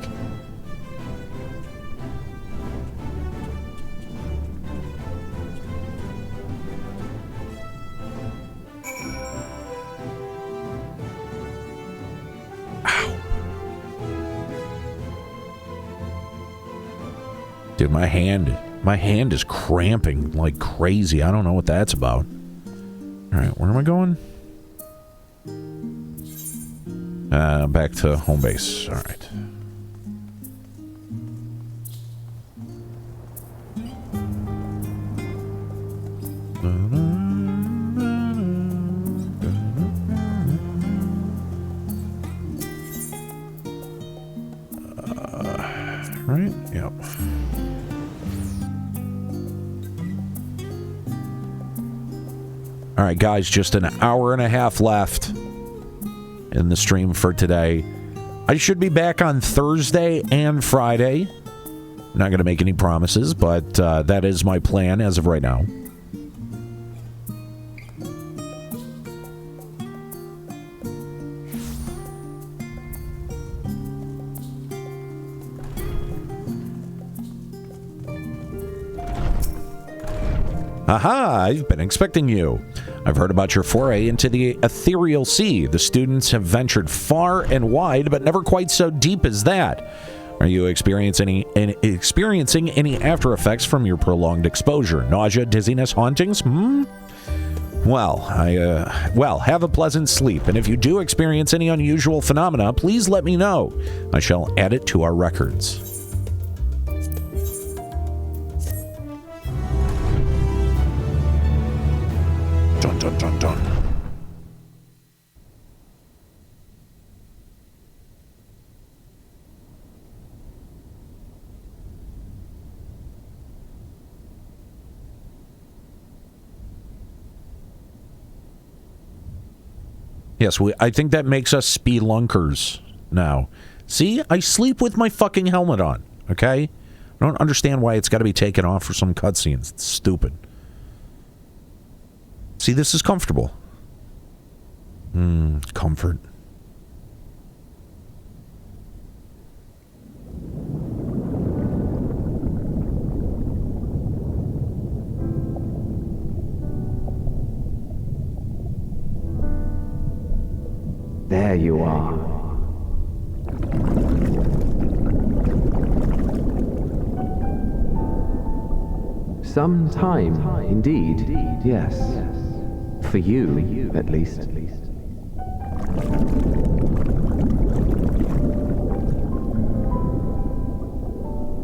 Dude, my hand is cramping like crazy. I don't know what that's about. All right, where am I going? Back to home base. All right. Right? Yep. All right, guys, just an hour and a half left in the stream for today. I should be back on Thursday and Friday. Not going to make any promises, but that is my plan as of right now. Aha, I've been expecting you. I've heard about your foray into the ethereal sea. The students have ventured far and wide, but never quite so deep as that. Are you experiencing any after effects from your prolonged exposure? Nausea, dizziness, hauntings? Well, have a pleasant sleep, and if you do experience any unusual phenomena, please let me know. I shall add it to our records. Dun, dun, dun, dun. Yes, I think that makes us spelunkers now. See, I sleep with my fucking helmet on, okay? I don't understand why it's got to be taken off for some cutscenes. It's stupid. See, this is comfortable. Comfort. There you are. Some time, indeed, yes. For you, at least.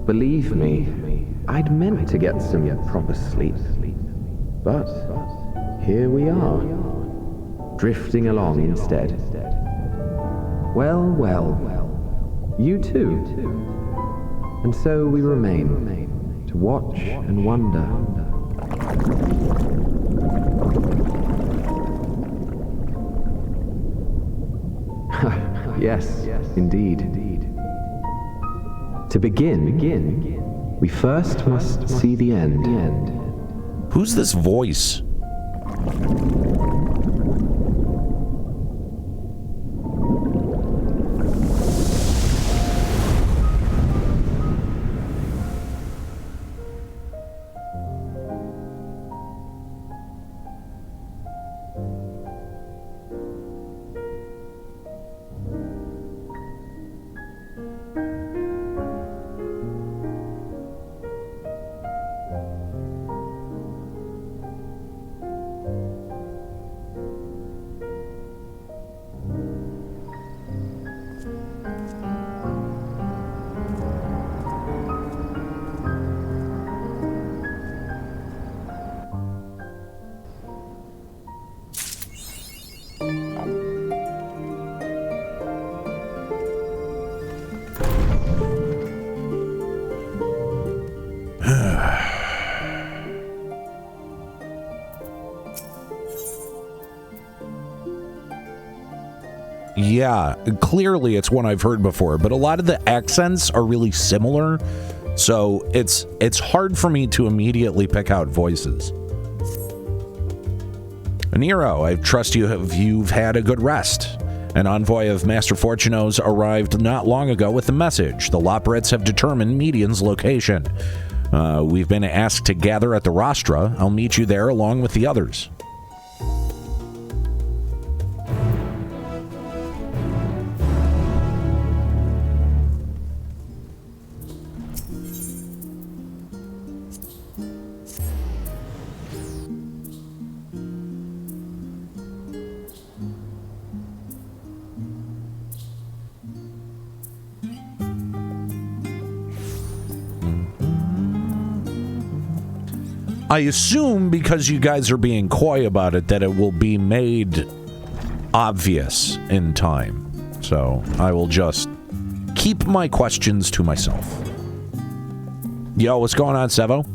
Believe me, I'd meant to get some proper sleep. But here we are, drifting along instead. Well, you too. And so we remain, to watch and wonder. Yes, indeed. To begin, we first must see the end. Who's this voice? Yeah, clearly it's one I've heard before, but a lot of the accents are really similar, so it's hard for me to immediately pick out voices. Aniero, I trust you've had a good rest. An envoy of Master Fortuno's arrived not long ago with a message. The Loprits have determined Median's location. We've been asked to gather at the Rostra. I'll meet you there along with the others. I assume because you guys are being coy about it that it will be made obvious in time. So I will just keep my questions to myself. Yo, what's going on, Sevo?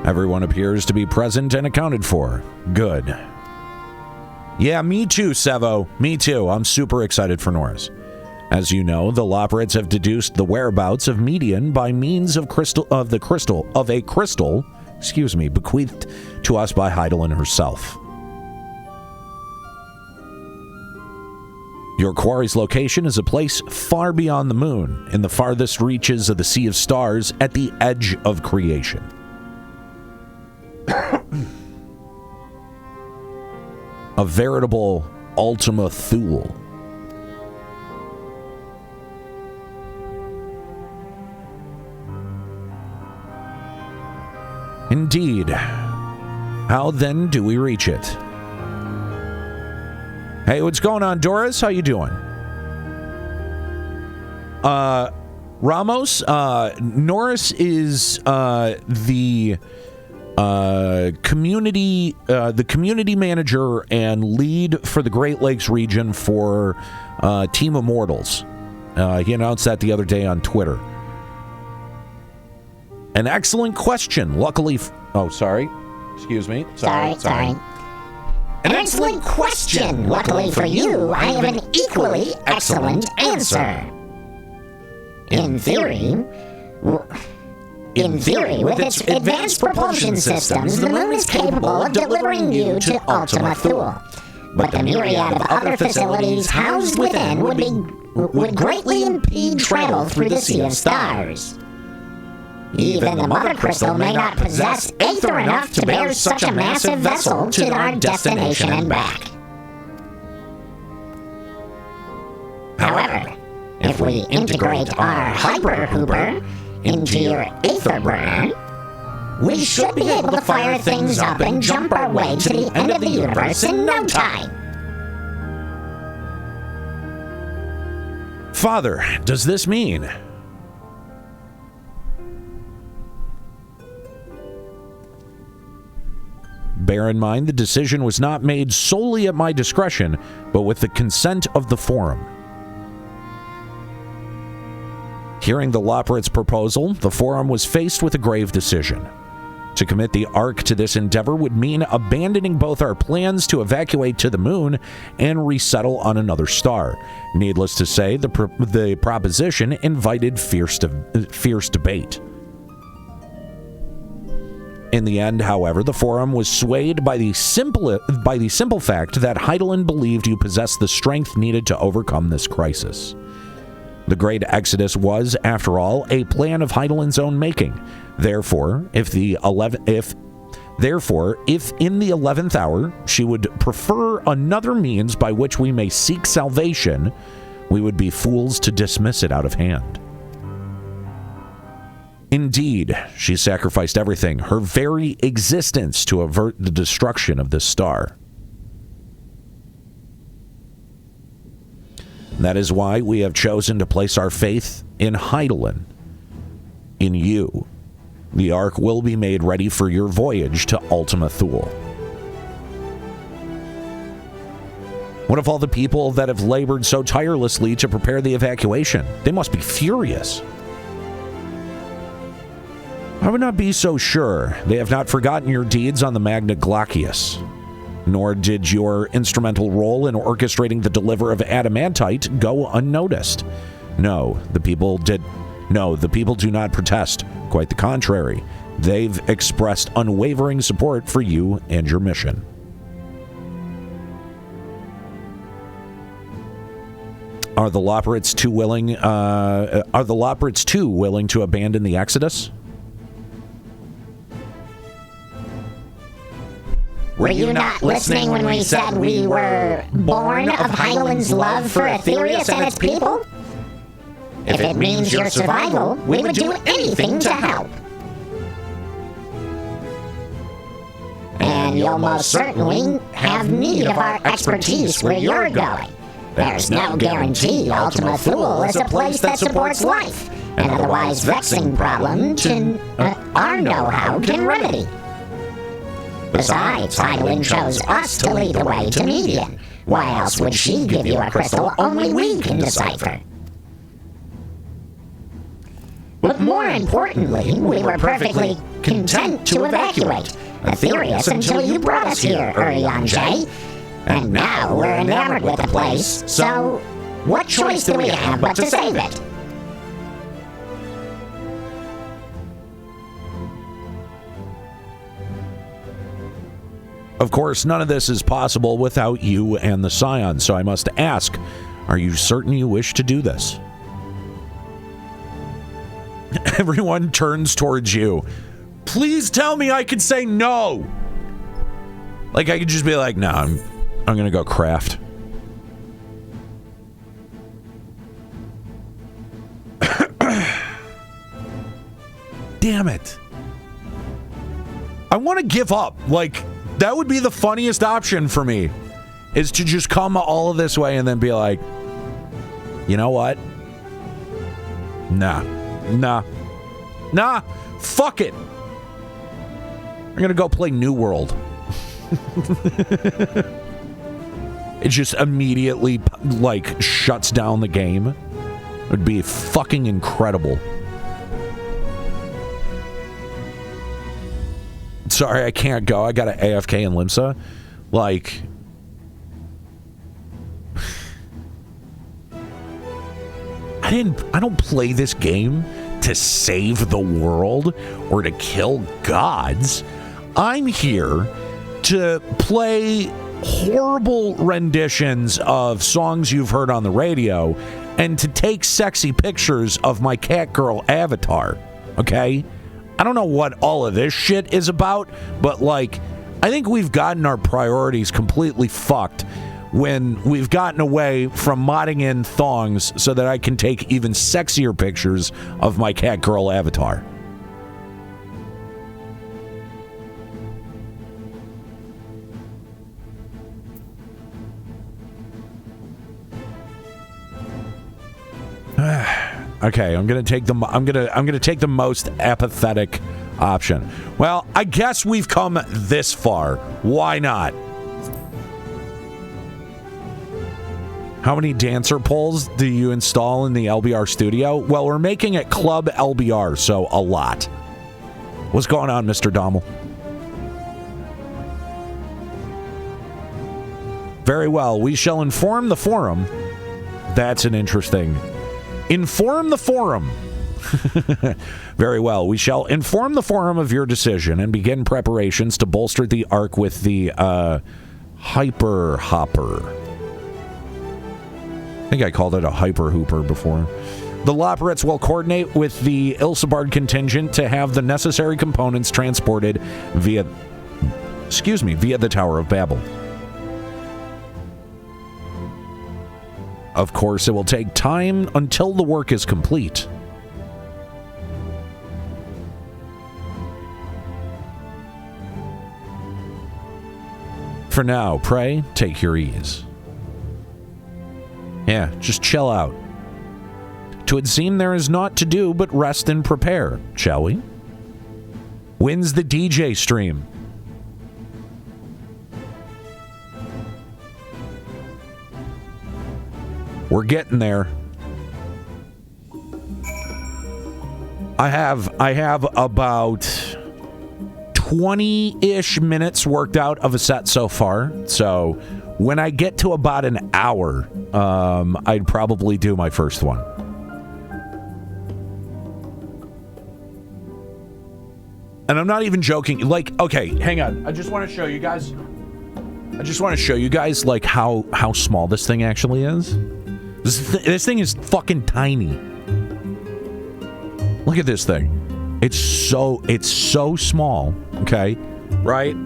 Everyone appears to be present and accounted for. Good. Yeah, me too, Sevo. Me too. I'm super excited for Norris. As you know, the Loporrits have deduced the whereabouts of Median by means of a crystal, bequeathed to us by Hydaelyn herself. Your quarry's location is a place far beyond the moon, in the farthest reaches of the Sea of Stars, at the edge of creation. A veritable Ultima Thule. Indeed. How then do we reach it? Hey, what's going on, Doris? How you doing? Ramos, Norris is the community manager and lead for the Great Lakes region for Team Immortals. He announced that the other day on Twitter. An excellent question. Luckily, sorry. Excuse me. Sorry. An excellent question. Luckily for you, I have an equally excellent answer. In theory, with its advanced propulsion systems, the moon is capable of delivering you to Ultima Thule. But the myriad of other facilities housed within would greatly impede travel through the Sea of Stars. Even the Mother Crystal may not possess aether enough to bear such a massive vessel to our destination and back. However, if we integrate our Hyper Hooper into your aether burner, we should be able to fire things up and jump our way to the end of the universe in no time. Father, does this mean... Bear in mind, the decision was not made solely at my discretion, but with the consent of the Forum. Hearing the Loporrits' proposal, the Forum was faced with a grave decision. To commit the Ark to this endeavor would mean abandoning both our plans to evacuate to the moon and resettle on another star. Needless to say, the proposition invited fierce debate. In the end, however, the Forum was swayed by the simple fact that Hydaelyn believed you possessed the strength needed to overcome this crisis. The Great Exodus was, after all, a plan of Hydaelyn's own making. Therefore, if in the 11th hour she would prefer another means by which we may seek salvation, we would be fools to dismiss it out of hand. Indeed, she sacrificed everything, her very existence, to avert the destruction of this star. That is why we have chosen to place our faith in Hydaelyn, in you. The Ark will be made ready for your voyage to Ultima Thule. What of all the people that have labored so tirelessly to prepare the evacuation? They must be furious. I would not be so sure. They have not forgotten your deeds on the Magna Glacius. Nor did your instrumental role in orchestrating the deliver of adamantite go unnoticed. No, the people do not protest. Quite the contrary. They've expressed unwavering support for you and your mission. Are the Loporrits too willing to abandon the Exodus? Were you not listening when we said we were born of Hydaelyn's love for Aetherius and its people? If it means your survival, we would do anything to help. and you'll most certainly have need of our expertise where you're going. There's no guarantee Ultima Thule is a place that supports life, an otherwise vexing problem our know-how can remedy. Besides, Hydaelyn chose us to lead the way to Median. Why else would she give you a crystal only we can decipher? But more importantly, we were perfectly content to evacuate Aetherius until you brought us here, Urianger. And now we're enamored with the place, so what choice do we have but to save it? Of course, none of this is possible without you and the Scion, so I must ask, are you certain you wish to do this? Everyone turns towards you. Please tell me I could say no. Like, I could just be like, no, I'm gonna go craft. Damn it. I want to give up. Like, that would be the funniest option for me, is to just come all of this way and then be like, you know what? Nah, fuck it. I'm gonna go play New World. It just immediately, like, shuts down the game. It would be fucking incredible. Sorry, I can't go. I got an AFK in Limsa. Like, I don't play this game to save the world or to kill gods. I'm here to play horrible renditions of songs you've heard on the radio and to take sexy pictures of my cat girl avatar. Okay? I don't know what all of this shit is about, but, like, I think we've gotten our priorities completely fucked when we've gotten away from modding in thongs so that I can take even sexier pictures of my cat girl avatar. Okay, I'm gonna take the most apathetic option. Well, I guess we've come this far. Why not? How many dancer poles do you install in the LBR studio? Well, we're making it Club LBR, so a lot. What's going on, Mr. Dommel? Very well. We shall inform the forum. That's an interesting... Inform the forum. Very well. We shall inform the forum of your decision and begin preparations to bolster the Ark with the Hyper Hopper. I think I called it a Hyper Hooper before. The Loporrits will coordinate with the Ilsabard contingent to have the necessary components transported via the Tower of Babel. Of course, it will take time until the work is complete. For now, pray, take your ease. Yeah, just chill out. 'Twould seem there is naught to do but rest and prepare, shall we? When's the DJ stream? We're getting there. I have about 20-ish minutes worked out of a set so far. So when I get to about an hour, I'd probably do my first one. And I'm not even joking. Like, okay, hang on. I just want to show you guys. Like how small this thing actually is. This thing is fucking tiny. Look at this thing. It's so small, okay? Right?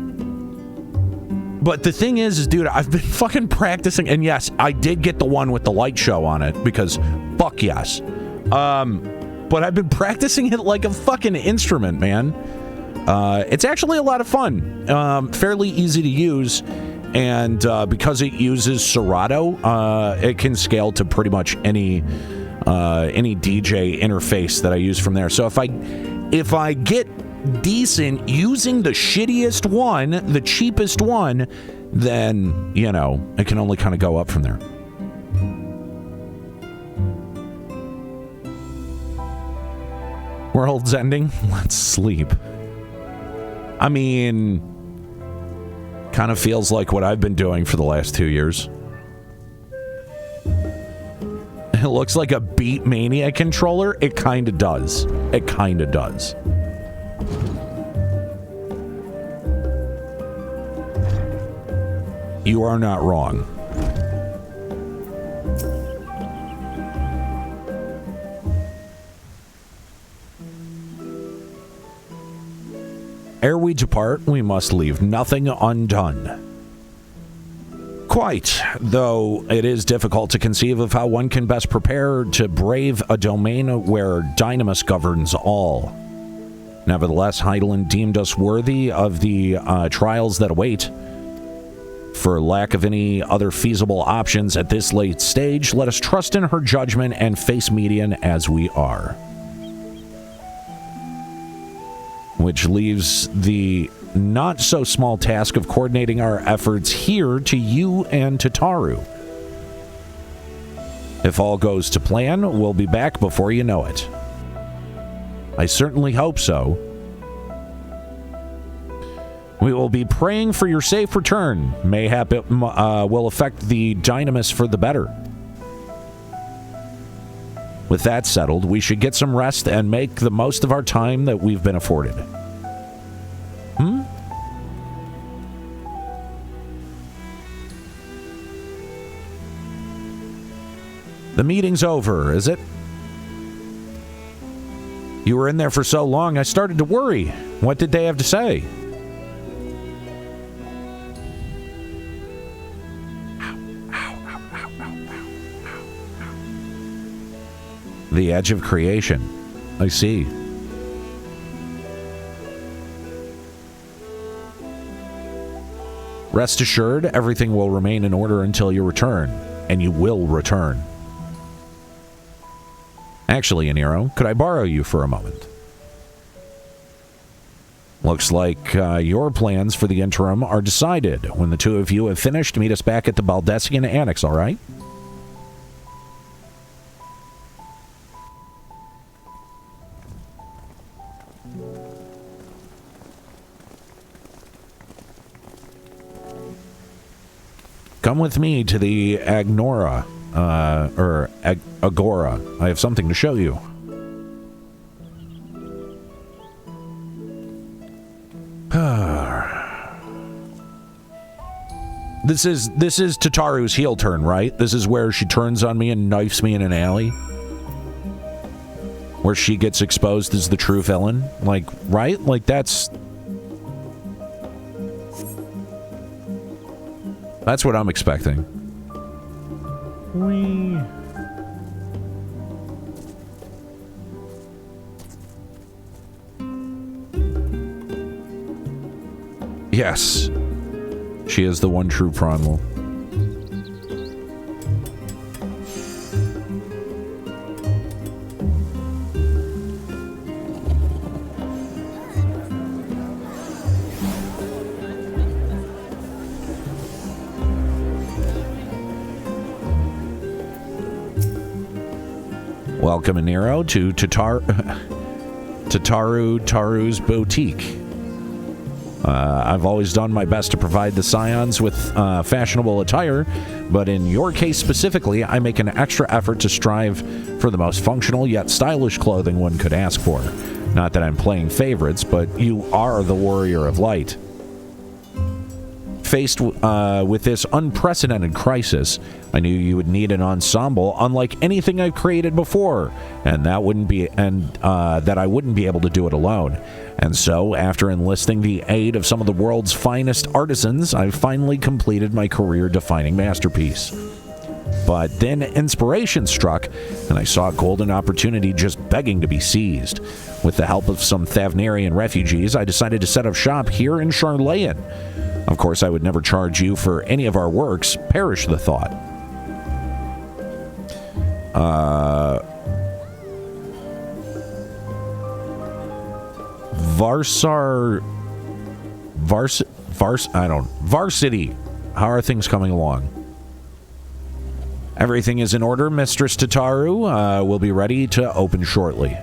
But the thing is dude, I've been fucking practicing, and yes, I did get the one with the light show on it, because fuck yes. But I've been practicing it like a fucking instrument, man. It's actually a lot of fun, fairly easy to use, and because it uses Serato, it can scale to pretty much any DJ interface that I use from there. So if I get decent using the shittiest one, the cheapest one, then, you know, it can only kind of go up from there. World's ending? Let's sleep. I mean, kind of feels like what I've been doing for the last 2 years. It looks like a Beatmania controller. It kind of does. It kind of does. You are not wrong. Ere we depart, we must leave nothing undone. Quite, though it is difficult to conceive of how one can best prepare to brave a domain where Dynamis governs all. Nevertheless, Hydaelyn deemed us worthy of the trials that await. For lack of any other feasible options at this late stage, let us trust in her judgment and face Median as we are. Which leaves the not-so-small task of coordinating our efforts here to you and to Taru. If all goes to plan, we'll be back before you know it. I certainly hope so. We will be praying for your safe return. Mayhap it will affect the Dynamis for the better. With that settled, we should get some rest and make the most of our time that we've been afforded. The meeting's over, is it? You were in there for so long, I started to worry. What did they have to say? The edge of creation. I see. Rest assured, everything will remain in order until you return, and you will return. Actually, Aniero, could I borrow you for a moment? Looks like your plans for the interim are decided. When the two of you have finished, meet us back at the Baldessian Annex, all right? Come with me to the Agora. I have something to show you. This is Tataru's heel turn, right? This is where she turns on me and knifes me in an alley. Where she gets exposed as the true villain. Like, right? Like, that's what I'm expecting. Whee. Yes. She is the one true primal. Welcome, Aniero, to Taru's Boutique. I've always done my best to provide the Scions with fashionable attire, but in your case specifically, I make an extra effort to strive for the most functional yet stylish clothing one could ask for. Not that I'm playing favorites, but you are the warrior of light. Faced with this unprecedented crisis, I knew you would need an ensemble unlike anything I've created before, and that I wouldn't be able to do it alone. And so, after enlisting the aid of some of the world's finest artisans, I finally completed my career-defining masterpiece. But then inspiration struck, and I saw a golden opportunity just begging to be seized. With the help of some Thavnarian refugees, I decided to set up shop here in Charlayan. Of course, I would never charge you for any of our works. Perish the thought. Varsity. How are things coming along? Everything is in order, Mistress Tataru. We'll be ready to open shortly.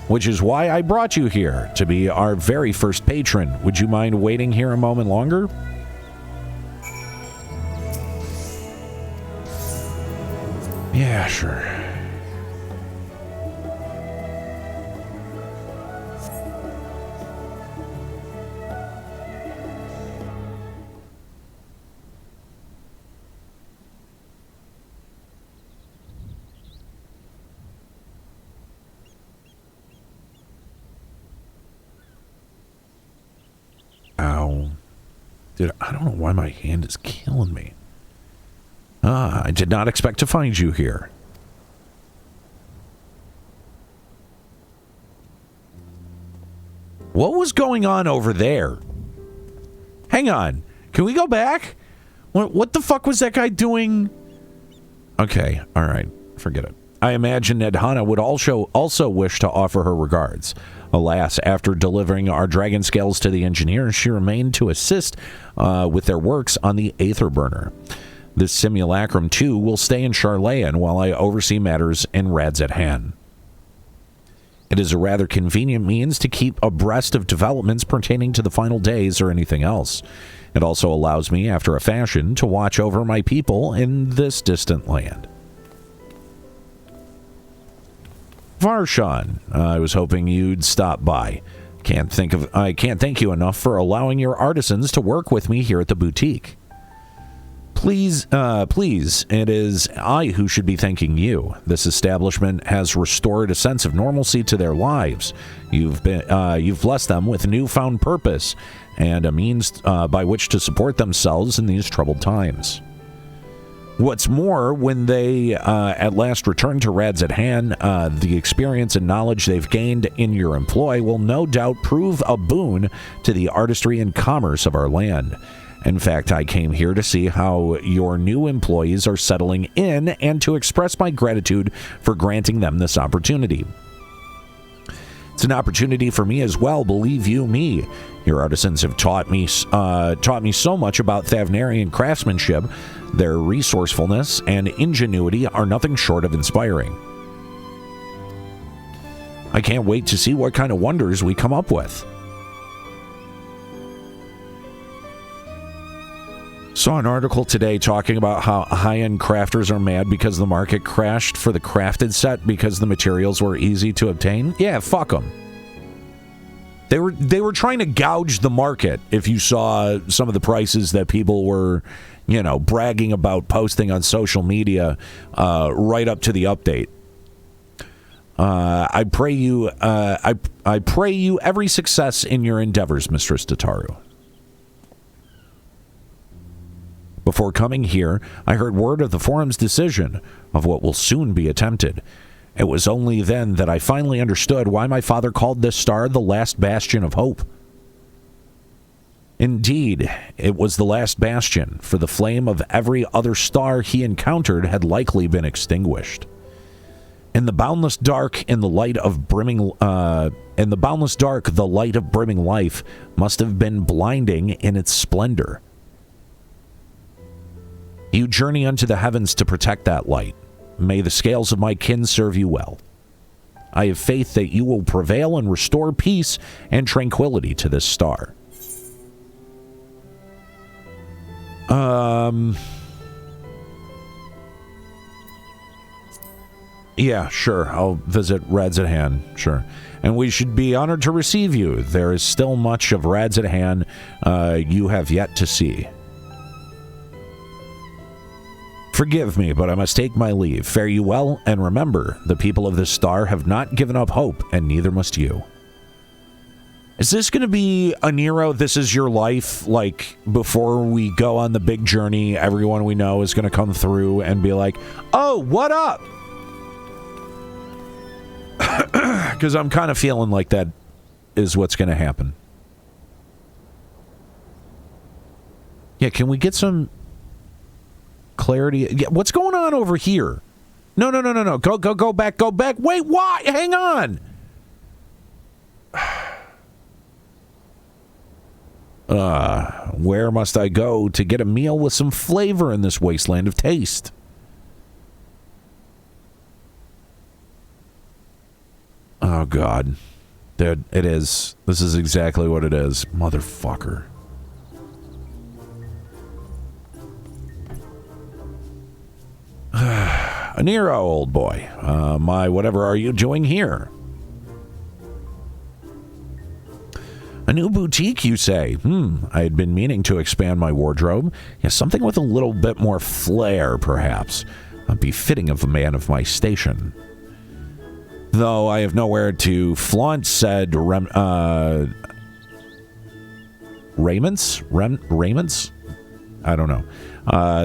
Which is why I brought you here, to be our very first patron. Would you mind waiting here a moment longer? Yeah, sure. Ow. Dude, I don't know why my hand is killing me. I did not expect to find you here. What was going on over there? Hang on. Can we go back? What the fuck was that guy doing? Okay, alright. Forget it. I imagine that Hana would also wish to offer her regards. Alas, after delivering our dragon scales to the engineers, she remained to assist with their works on the Aether Burner. This simulacrum, too, will stay in Charlayan while I oversee matters in Radz-at-han. It is a rather convenient means to keep abreast of developments pertaining to the final days or anything else. It also allows me, after a fashion, to watch over my people in this distant land. Varshan, I was hoping you'd stop by. I can't thank you enough for allowing your artisans to work with me here at the boutique. Please, it is I who should be thanking you. This establishment has restored a sense of normalcy to their lives. You've blessed them with newfound purpose and a means by which to support themselves in these troubled times. What's more, when they at last return to Radz-at-han, the experience and knowledge they've gained in your employ will no doubt prove a boon to the artistry and commerce of our land. In fact, I came here to see how your new employees are settling in and to express my gratitude for granting them this opportunity. It's an opportunity for me as well, believe you me. Your artisans have taught me so much about Thavnarian craftsmanship. Their resourcefulness and ingenuity are nothing short of inspiring. I can't wait to see what kind of wonders we come up with. Saw an article today talking about how high-end crafters are mad because the market crashed for the crafted set because the materials were easy to obtain. Yeah, fuck them. They were trying to gouge the market. If you saw some of the prices that people were, bragging about posting on social media right up to the update. I pray you every success in your endeavors, Mistress Tataru. Before coming here, I heard word of the forum's decision of what will soon be attempted. It was only then that I finally understood why my father called this star the last bastion of hope. Indeed, it was the last bastion, for the flame of every other star he encountered had likely been extinguished. In the boundless dark, the light of brimming life must have been blinding in its splendor. You journey unto the heavens to protect that light. May the scales of my kin serve you well. I have faith that you will prevail and restore peace and tranquility to this star. Yeah, sure. I'll visit Radz-at-han. Sure. And we should be honored to receive you. There is still much of Radz-at-han you have yet to see. Forgive me, but I must take my leave. Fare you well, and remember, the people of this star have not given up hope, and neither must you. Is this going to be Aniero, this is your life? Like, before we go on the big journey, everyone we know is going to come through and be like, oh, what up? Because I'm kind of feeling like that is what's going to happen. Yeah, can we get some clarity? Yeah, what's going on over here? No. Go back. Wait, why? Hang on. Where must I go to get a meal with some flavor in this wasteland of taste? Oh, God. Dude, it is. This is exactly what it is. Motherfucker. Aniero, old boy. Whatever are you doing here? A new boutique, you say? I had been meaning to expand my wardrobe. Yeah, something with a little bit more flair, perhaps. Befitting of a man of my station. Though I have nowhere to flaunt said raiments? Raiments? I don't know.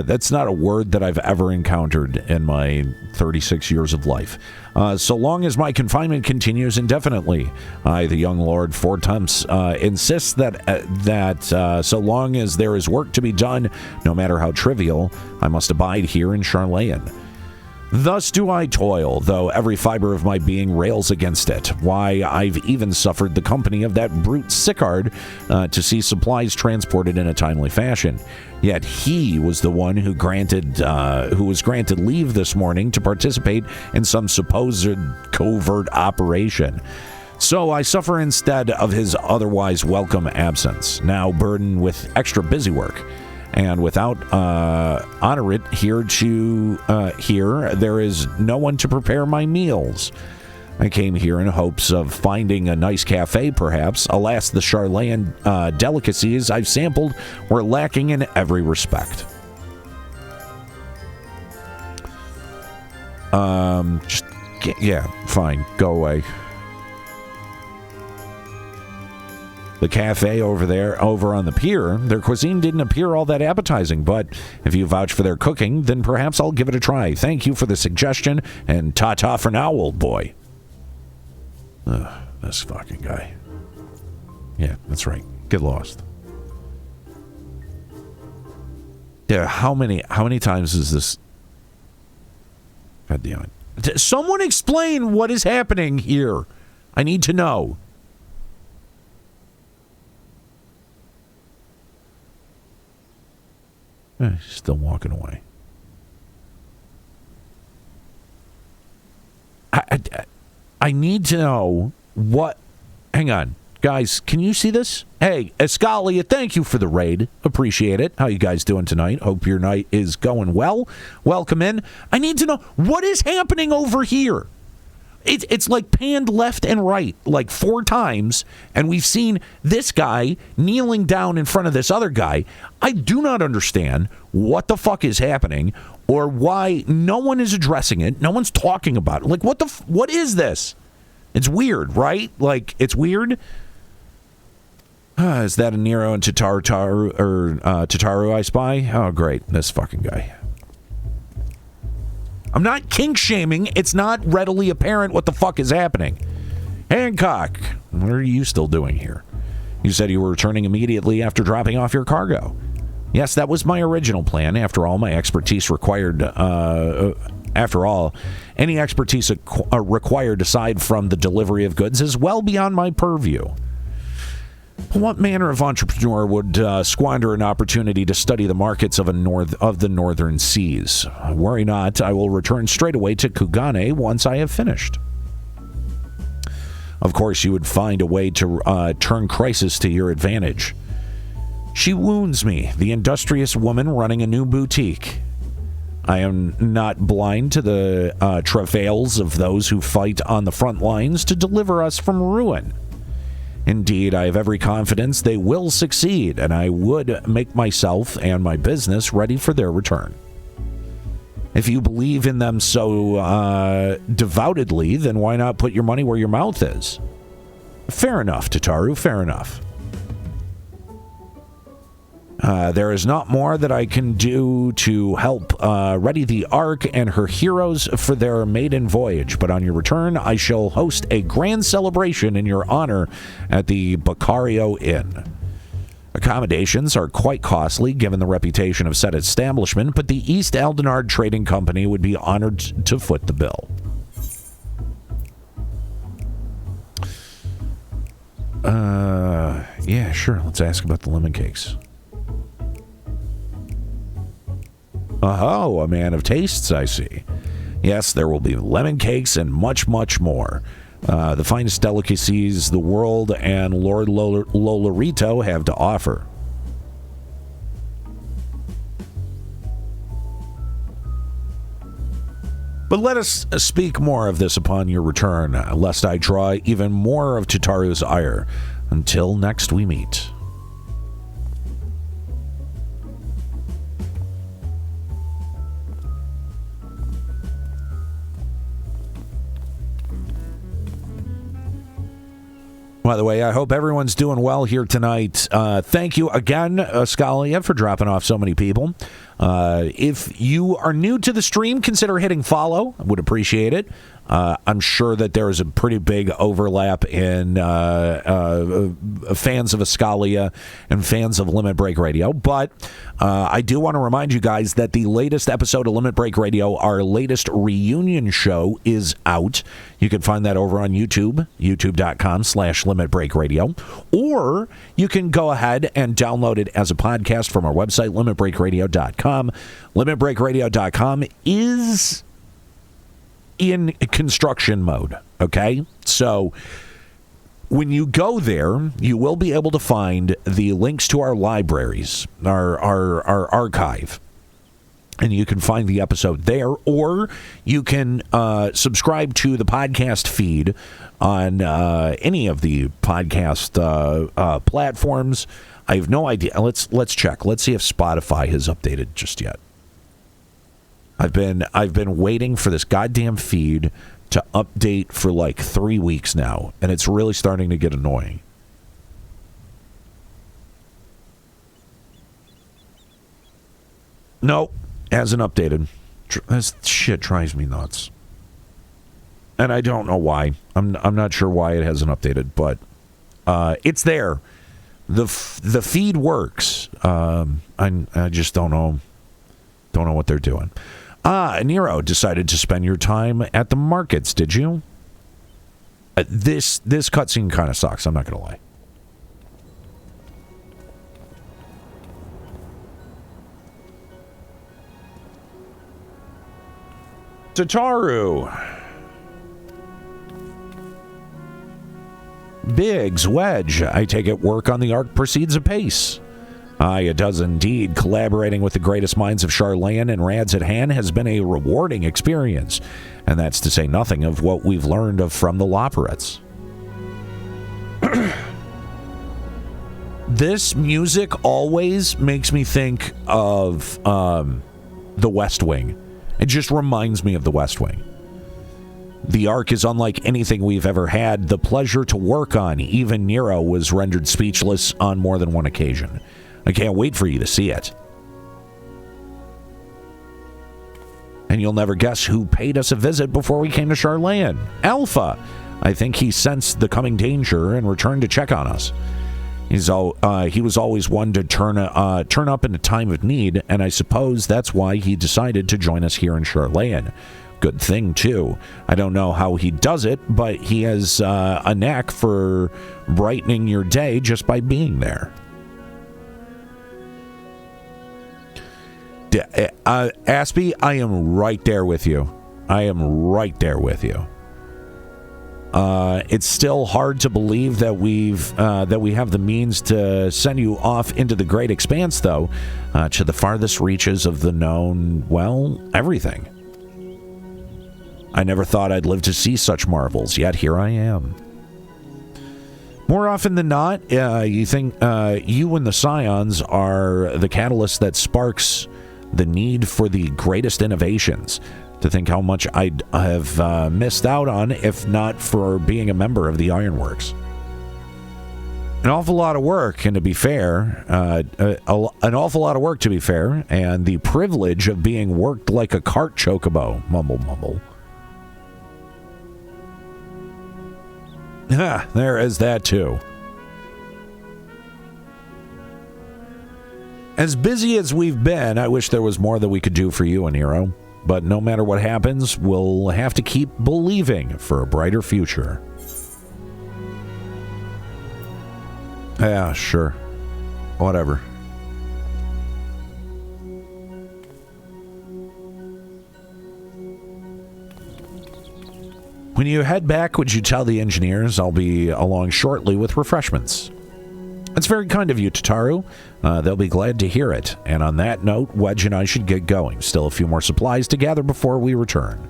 That's not a word that I've ever encountered in my 36 years of life. So long as my confinement continues indefinitely, I, the young Lord Fortumps, insists that so long as there is work to be done, no matter how trivial, I must abide here in Charlayan. Thus do I toil, though every fiber of my being rails against it. Why, I've even suffered the company of that brute Sickard to see supplies transported in a timely fashion. Yet he was the one who was granted leave this morning to participate in some supposed covert operation. So I suffer instead of his otherwise welcome absence, now burdened with extra busy work. And without honor it here, there is no one to prepare my meals. I came here in hopes of finding a nice cafe, perhaps. Alas, the Charlayan delicacies I've sampled were lacking in every respect. Fine, go away. The cafe over on the pier, their cuisine didn't appear all that appetizing, but if you vouch for their cooking, then perhaps I'll give it a try. Thank you for the suggestion, and ta-ta for now, old boy. This fucking guy. Yeah, that's right. Get lost. Yeah, how many times is this? God damn it. Someone explain what is happening here. I need to know. Still walking away. I need to know what... Hang on. Guys, can you see this? Hey, Escalia, thank you for the raid. Appreciate it. How you guys doing tonight? Hope your night is going well. Welcome in. I need to know what is happening over here. It's like panned left and right like 4 times, and we've seen this guy kneeling down in front of this other guy. I do not understand what the fuck is happening or why no one is addressing it. No one's talking about it. Like, what is this? It's weird, right? Like, it's weird. Is that Aniero and Tataru I spy? Oh, great. This fucking guy. I'm not kink-shaming. It's not readily apparent what the fuck is happening. Hancock, what are you still doing here? You said you were returning immediately after dropping off your cargo. Yes, that was my original plan. After all, any expertise required aside from the delivery of goods is well beyond my purview. What manner of entrepreneur would squander an opportunity to study the markets of the northern seas? Worry not, I will return straight away to Kugane once I have finished. Of course, you would find a way to turn crisis to your advantage. She wounds me, the industrious woman running a new boutique. I am not blind to the travails of those who fight on the front lines to deliver us from ruin. Indeed, I have every confidence they will succeed, and I would make myself and my business ready for their return. If you believe in them so devoutedly, then why not put your money where your mouth is? Fair enough, Tataru, fair enough. There is not more that I can do to help ready the Ark and her heroes for their maiden voyage, but on your return, I shall host a grand celebration in your honor at the Baccario Inn. Accommodations are quite costly given the reputation of said establishment, but the East Aldenard Trading Company would be honored to foot the bill. Yeah, sure. Let's ask about the lemon cakes. Oh, a man of tastes, I see. Yes, there will be lemon cakes and much, much more. The finest delicacies the world and Lord Lolorito have to offer. But let us speak more of this upon your return, lest I draw even more of Tataru's ire. Until next we meet. By the way, I hope everyone's doing well here tonight. Thank you again, Scalia, for dropping off so many people. If you are new to the stream, consider hitting follow. I would appreciate it. I'm sure that there is a pretty big overlap in fans of Ascalia and fans of Limit Break Radio. But I do want to remind you guys that the latest episode of Limit Break Radio, our latest reunion show, is out. You can find that over on YouTube, youtube.com/Limit Break Radio. Or you can go ahead and download it as a podcast from our website, limitbreakradio.com. Limitbreakradio.com is in construction mode, okay? So when you go there, you will be able to find the links to our libraries, our archive, and you can find the episode there, or you can subscribe to the podcast feed on any of the podcast platforms. I have no idea. Let's check. Let's see if Spotify has updated just yet. I've been waiting for this goddamn feed to update for like 3 weeks now, and it's really starting to get annoying. Nope, hasn't updated. This shit drives me nuts, and I don't know why. I'm not sure why it hasn't updated, but it's there. The feed works. I just don't know what they're doing. Aniero decided to spend your time at the markets, did you? This cutscene kind of sucks, I'm not going to lie. Tataru. Biggs, Wedge, I take it work on the Ark proceeds apace. Aye, it does indeed. Collaborating with the greatest minds of Charlayan and Radz-at-han has been a rewarding experience, and that's to say nothing of what we've learned from the Loporets. This music always makes me think of The West Wing. It just reminds me of The West Wing. The Ark is unlike anything we've ever had the pleasure to work on. Even Nero was rendered speechless on more than one occasion. I can't wait for you to see it. And you'll never guess who paid us a visit before we came to Charlayan. Alpha. I think he sensed the coming danger and returned to check on us. He was always one to turn up in a time of need, and I suppose that's why he decided to join us here in Charlayan. Good thing, too. I don't know how he does it, but he has a knack for brightening your day just by being there. Aspie, I am right there with you. It's still hard to believe that we have the means to send you off into the great expanse, though, to the farthest reaches of the known, well, everything. I never thought I'd live to see such marvels, yet here I am. More often than not, you think you and the Scions are the catalyst that sparks the need for the greatest innovations. To think how much I'd have missed out on if not for being a member of the Ironworks. An awful lot of work, and to be fair, an awful lot of work, to be fair, and the privilege of being worked like a cart chocobo. Mumble, mumble. There is that, too. As busy as we've been, I wish there was more that we could do for you, Aniero. But no matter what happens, we'll have to keep believing for a brighter future. Yeah, sure. Whatever. When you head back, would you tell the engineers I'll be along shortly with refreshments? It's very kind of you, Tataru. They'll be glad to hear it. And on that note, Wedge and I should get going. Still a few more supplies to gather before we return.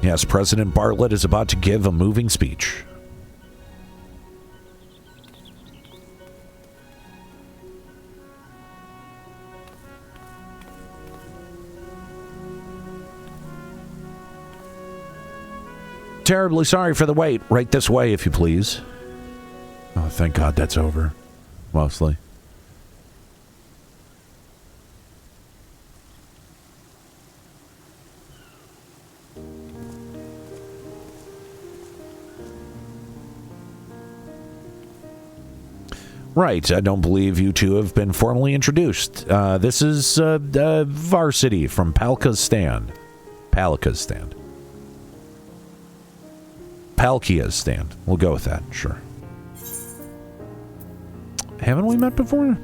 Yes, President Bartlett is about to give a moving speech. Terribly sorry for the wait. Right this way, if you please. Oh, thank God that's over. Mostly. Right, I don't believe you two have been formally introduced. This is Varsity from Palka's Stand. Palka's Stand. Palkia's Stand. We'll go with that, sure. Haven't we met before?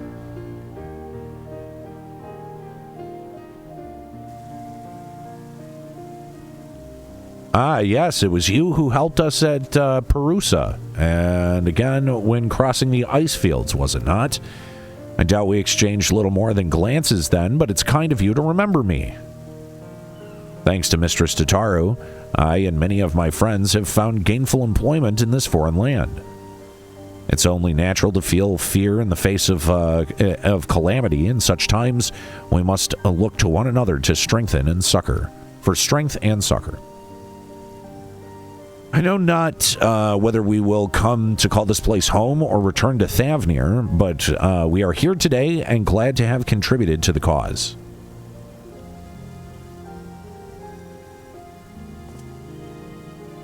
Ah, yes, it was you who helped us at Perusa. And again, when crossing the ice fields, was it not? I doubt we exchanged little more than glances then, but it's kind of you to remember me. Thanks to Mistress Tataru, I and many of my friends have found gainful employment in this foreign land. It's only natural to feel fear in the face of calamity. In such times, we must look to one another to strengthen and succor. For strength and succor. I know not whether we will come to call this place home or return to Thavnir, but we are here today and glad to have contributed to the cause.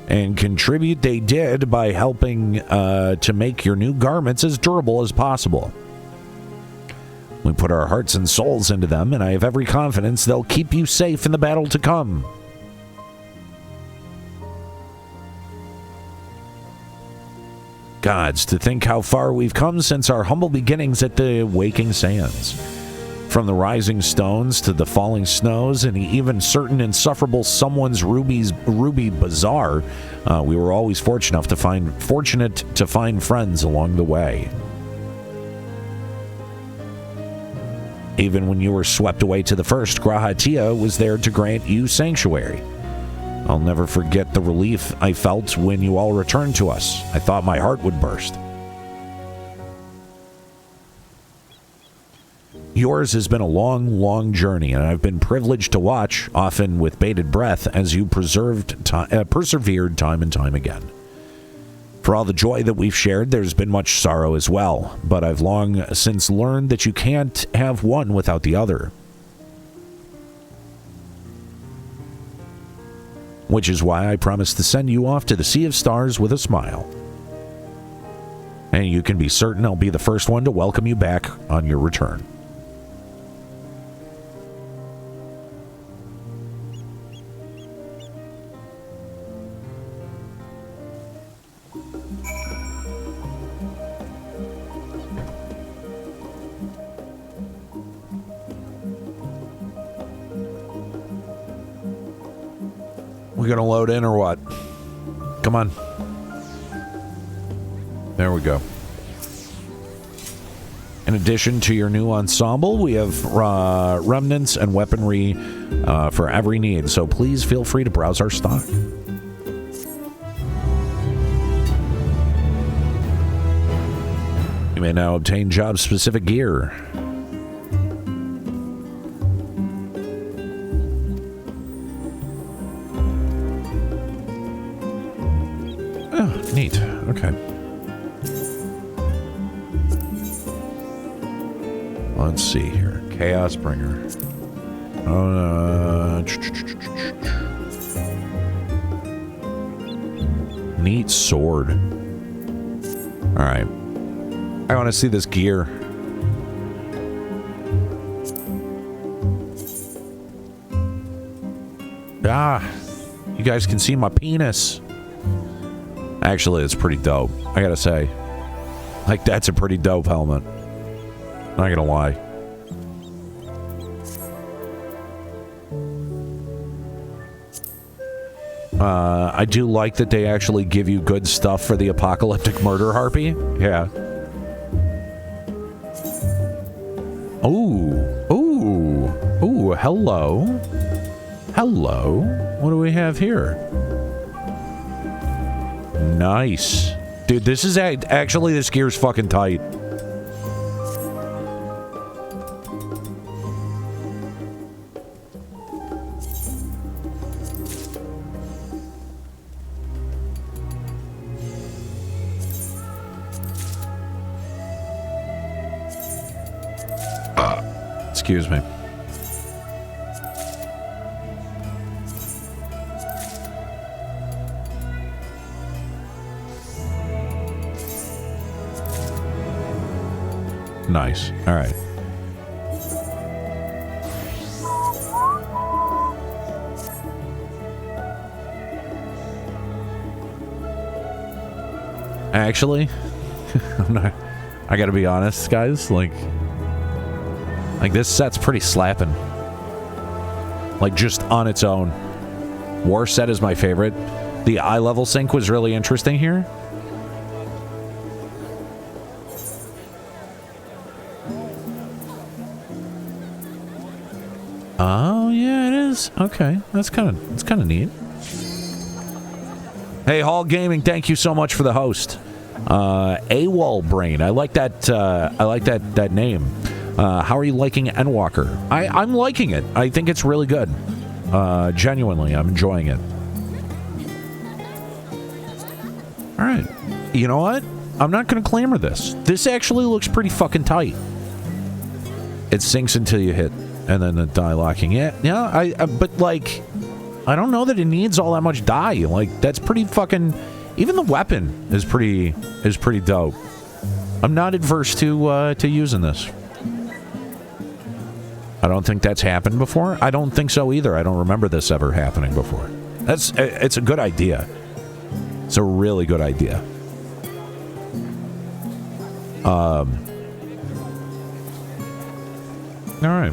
And contribute they did by helping to make your new garments as durable as possible. We put our hearts and souls into them, and I have every confidence they'll keep you safe in the battle to come. Gods, to think how far we've come since our humble beginnings at the Waking Sands. From the rising stones to the falling snows and even certain insufferable someone's ruby bazaar, we were always fortunate to find friends along the way. Even when you were swept away to the first, Grahatia was there to grant you sanctuary. I'll never forget the relief I felt when you all returned to us. I thought my heart would burst. Yours has been a long, long journey, and I've been privileged to watch, often with bated breath, as you persevered time and time again. For all the joy that we've shared, there's been much sorrow as well, but I've long since learned that you can't have one without the other. Which is why I promised to send you off to the Sea of Stars with a smile. And you can be certain I'll be the first one to welcome you back on your return. We gonna load in or what? Come on. There we go. In addition to your new ensemble, we have remnants and weaponry for every need, so please feel free to browse our stock. You may now obtain job-specific gear. Oh, neat. Okay. Let's see here. Chaos Bringer. Neat sword. Alright. I want to see this gear. Ah, you guys can see my penis. Actually, it's pretty dope. I gotta say. Like, that's a pretty dope helmet. Not gonna lie. I do like that they actually give you good stuff for the apocalyptic murder harpy. Yeah. Ooh. Ooh. Ooh, hello. Hello. What do we have here? Nice. Dude, this is actually, this gear's fucking tight. Excuse me. Nice. All right. Actually, I gotta be honest, guys. Like this set's pretty slapping. Like, just on its own. War set is my favorite. The eye level sync was really interesting here. Oh, yeah, it is. Okay, that's kind of neat. Hey, Hall Gaming, thank you so much for the host. AWOL Brain, I like that. I like that name. How are you liking Endwalker? I'm liking it. I think it's really good. Genuinely, I'm enjoying it. All right. You know what? I'm not going to clamor this. This actually looks pretty fucking tight. It sinks until you hit, and then the die locking. Yeah. But like, I don't know that it needs all that much die. Like, that's pretty fucking. Even the weapon is pretty dope. I'm not adverse to using this. I don't think that's happened before. I don't think so either. I don't remember this ever happening before. It's a good idea. It's a really good idea. All right.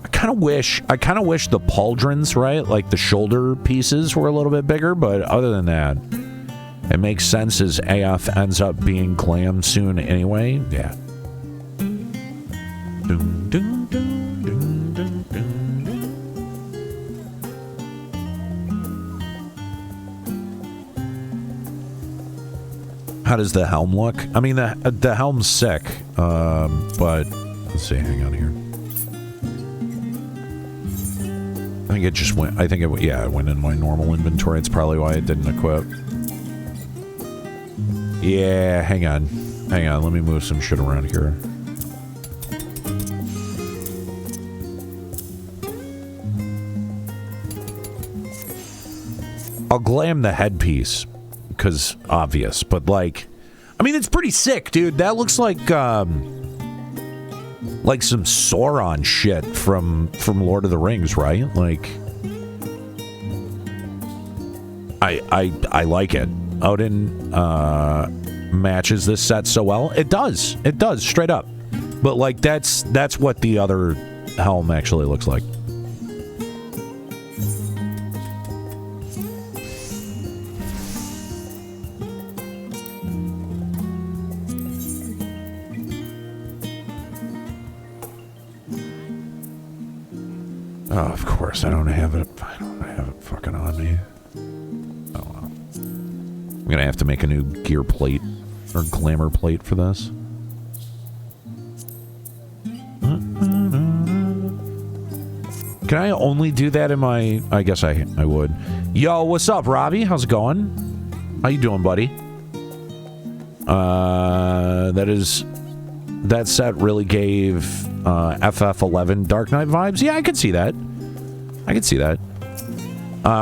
I kind of wish the pauldrons, right? Like the shoulder pieces were a little bit bigger, but other than that, it makes sense as AF ends up being glam soon anyway. Yeah. Dun, dun, dun, dun, dun, dun, dun. How does the helm look? I mean, the helm's sick, but let's see. Hang on here. I think it just went. It went in my normal inventory. It's probably why it didn't equip. Yeah, hang on. Let me move some shit around here. I'll glam the headpiece, because obvious, but like, I mean, it's pretty sick, dude. That looks like some Sauron shit from Lord of the Rings, right? Like, I like it. Odin matches this set so well. It does straight up. But like, that's what the other helm actually looks like. Oh, of course, I don't have it fucking on me. Oh well. I'm gonna have to make a new gear plate or glamour plate for this. Can I only do that in my... I guess I would. Yo, what's up, Robbie? How's it going? How you doing, buddy? That set really gave FF11 Dark Knight vibes. Yeah, I could see that. I could see that.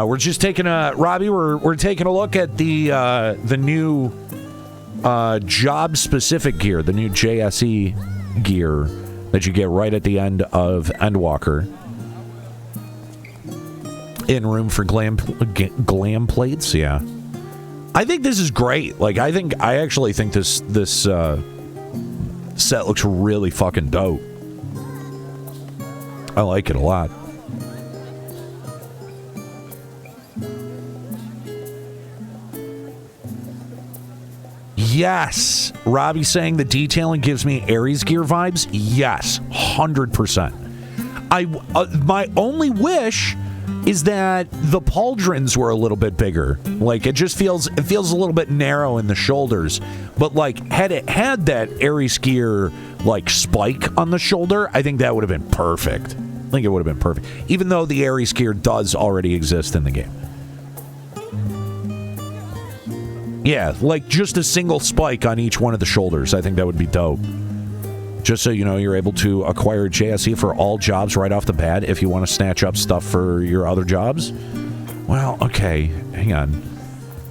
We're just taking a... Robbie, we're taking a look at the new job-specific gear, the new JSE gear that you get right at the end of Endwalker. In room for glam plates, yeah. I think this is great. Like, I actually think this set looks really fucking dope. I like it a lot. Yes. Robbie saying the detailing gives me Ares gear vibes. Yes, 100%. My only wish is that the pauldrons were a little bit bigger. Like, it feels a little bit narrow in the shoulders. But like, had it had that Ares gear like spike on the shoulder, I think that would have been perfect. I think it would have been perfect. Even though the Ares gear does already exist in the game. Yeah, like just a single spike on each one of the shoulders. I think that would be dope. Just so you know, you're able to acquire JSE for all jobs right off the bat if you want to snatch up stuff for your other jobs. Well, okay, hang on.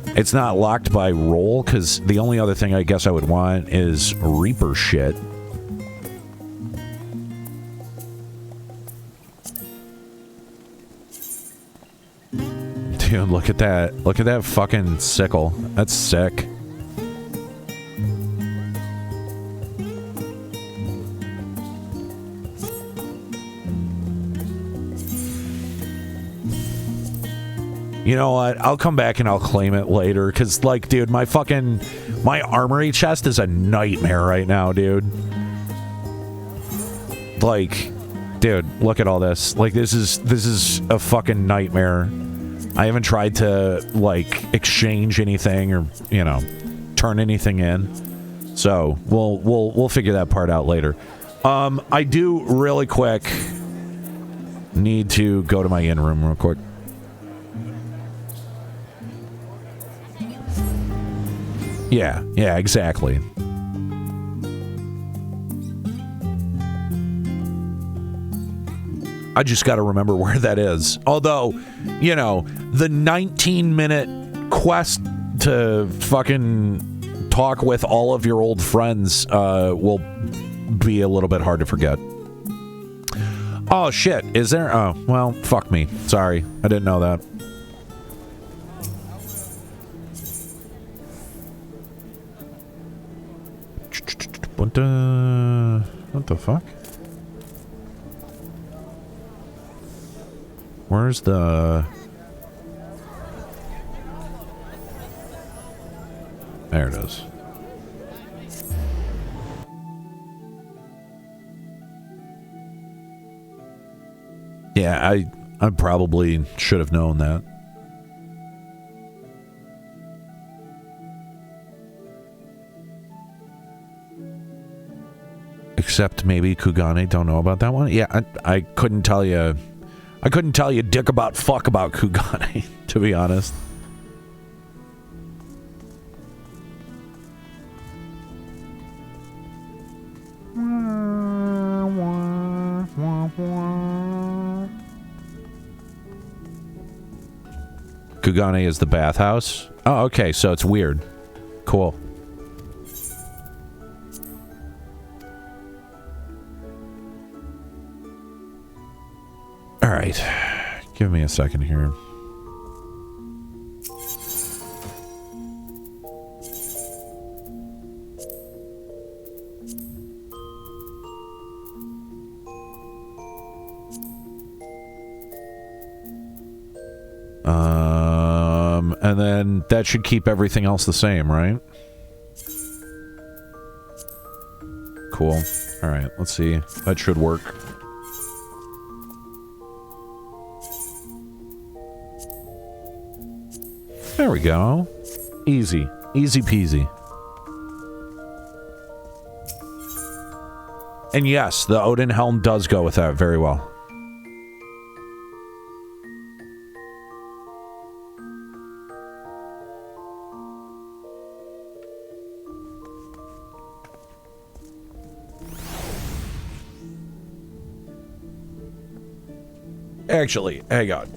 It's not locked by role, because the only other thing I guess I would want is Reaper shit. Dude, look at that. Look at that fucking sickle. That's sick. You know what? I'll come back and I'll claim it later. Because, like, dude, my armory chest is a nightmare right now, dude. Like, dude, look at all this. Like, this is a fucking nightmare. I haven't tried to, like, exchange anything or, you know, turn anything in. So, we'll figure that part out later. I do, really quick, need to go to my inn room real quick. Yeah, exactly. I just got to remember where that is. Although, you know, the 19-minute quest to fucking talk with all of your old friends will be a little bit hard to forget. Oh, shit. Is there? Oh, well, fuck me. Sorry. I didn't know that. What the fuck? Where's the... There it is. Yeah, I probably should have known that. Except maybe Kugane don't know about that one. Yeah, I couldn't tell you. I couldn't tell you dick about fuck about Kugane, to be honest. Kugane is the bathhouse. Oh, okay, so it's weird. Cool. All right, give me a second here. And then that should keep everything else the same, right? Cool. All right, let's see. That should work. There we go. Easy. Easy peasy. And yes, the Odin helm does go with that very well. Actually, hang on.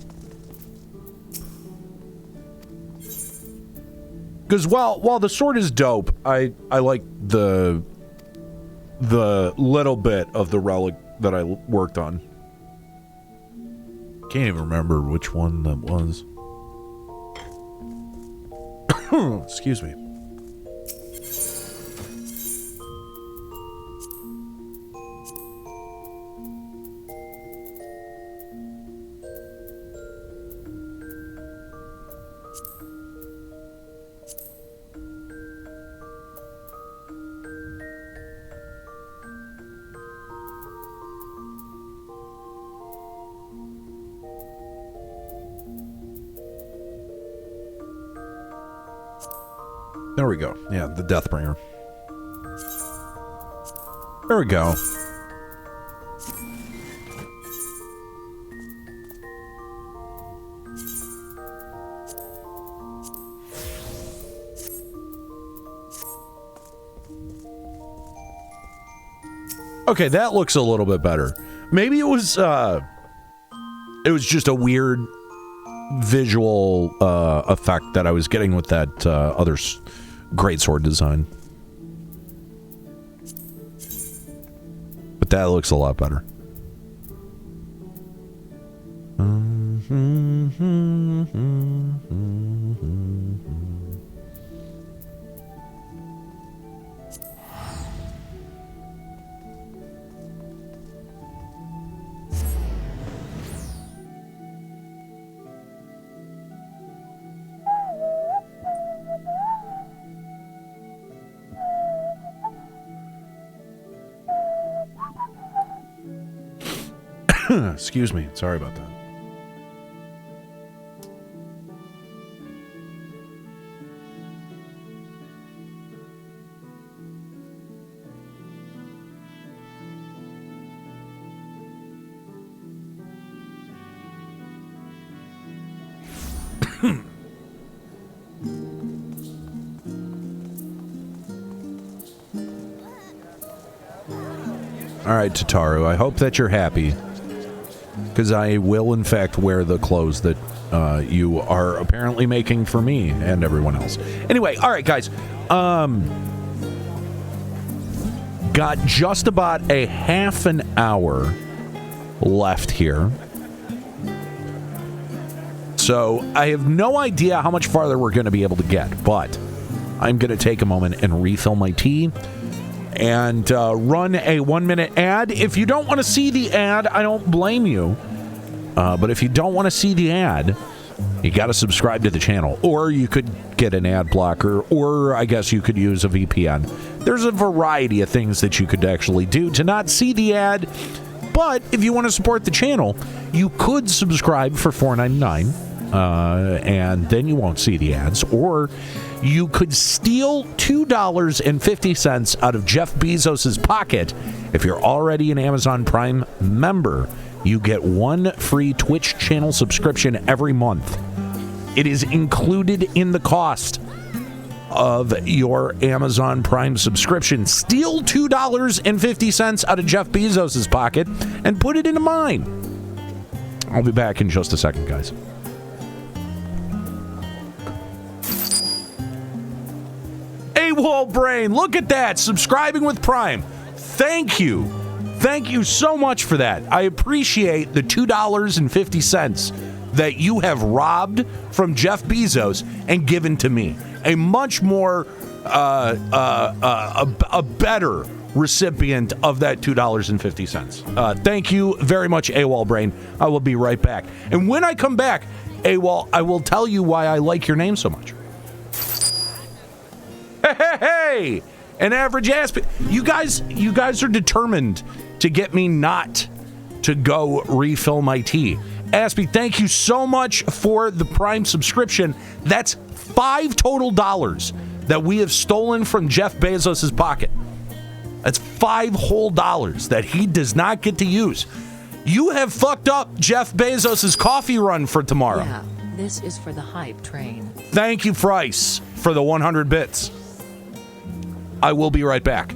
Because while the sword is dope, I like the little bit of the relic that I worked on. Can't even remember which one that was. Excuse me. There we go. Yeah, the Deathbringer. There we go. Okay, that looks a little bit better. Maybe it was just a weird visual effect that I was getting with that other greatsword design. But that looks a lot better. Excuse me. Sorry about that. All right, Tataru, I hope that you're happy. Because I will, in fact, wear the clothes that you are apparently making for me and everyone else. Anyway, all right, guys. Got just about a half an hour left here. So I have no idea how much farther we're going to be able to get, but I'm going to take a moment and refill my tea and run a 1-minute ad. If you don't want to see the ad, I don't blame you. But if you don't want to see the ad, you got to subscribe to the channel. Or you could get an ad blocker, or I guess you could use a VPN. There's a variety of things that you could actually do to not see the ad. But if you want to support the channel, you could subscribe for $4.99, and then you won't see the ads. Or you could steal $2.50 out of Jeff Bezos' pocket. If you're already an Amazon Prime member, you get one free Twitch channel subscription every month. It is included in the cost of your Amazon Prime subscription. Steal $2.50 out of Jeff Bezos' pocket and put it into mine. I'll be back in just a second, guys. AWOL Brain, look at that. Subscribing with Prime. Thank you. Thank you so much for that. I appreciate the $2.50 that you have robbed from Jeff Bezos and given to me. A much more, a better recipient of that $2.50. Thank you very much, AWOL Brain. I will be right back. And when I come back, AWOL, I will tell you why I like your name so much. Hey! An average ass. You guys are determined to get me not to go refill my tea. Aspie, thank you so much for the Prime subscription. That's $5 total that we have stolen from Jeff Bezos' pocket. That's $5 whole that he does not get to use. You have fucked up Jeff Bezos' coffee run for tomorrow. Yeah, this is for the hype train. Thank you, Price, for the 100 bits. I will be right back.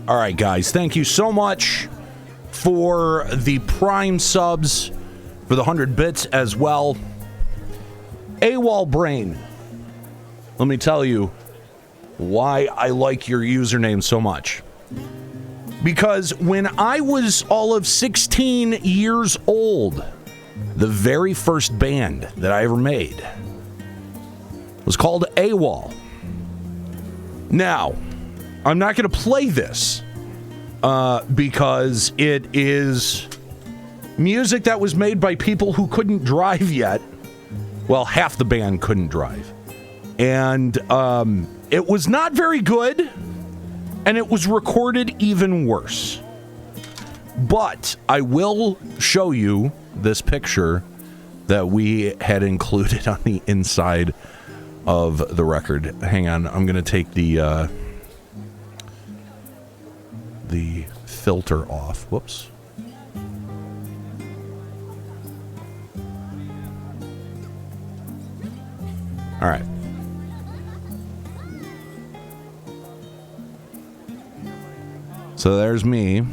All right, guys. Thank you so much for the Prime subs, for the 100 bits as well. AWOL Brain. Let me tell you why I like your username so much. Because when I was all of 16 years old, the very first band that I ever made was called AWOL. Now, I'm not going to play this because it is music that was made by people who couldn't drive yet. Well, half the band couldn't drive. And it was not very good, and it was recorded even worse. But I will show you this picture that we had included on the inside of the record. Hang on, I'm going to take the filter off. Whoops. All right. So there's me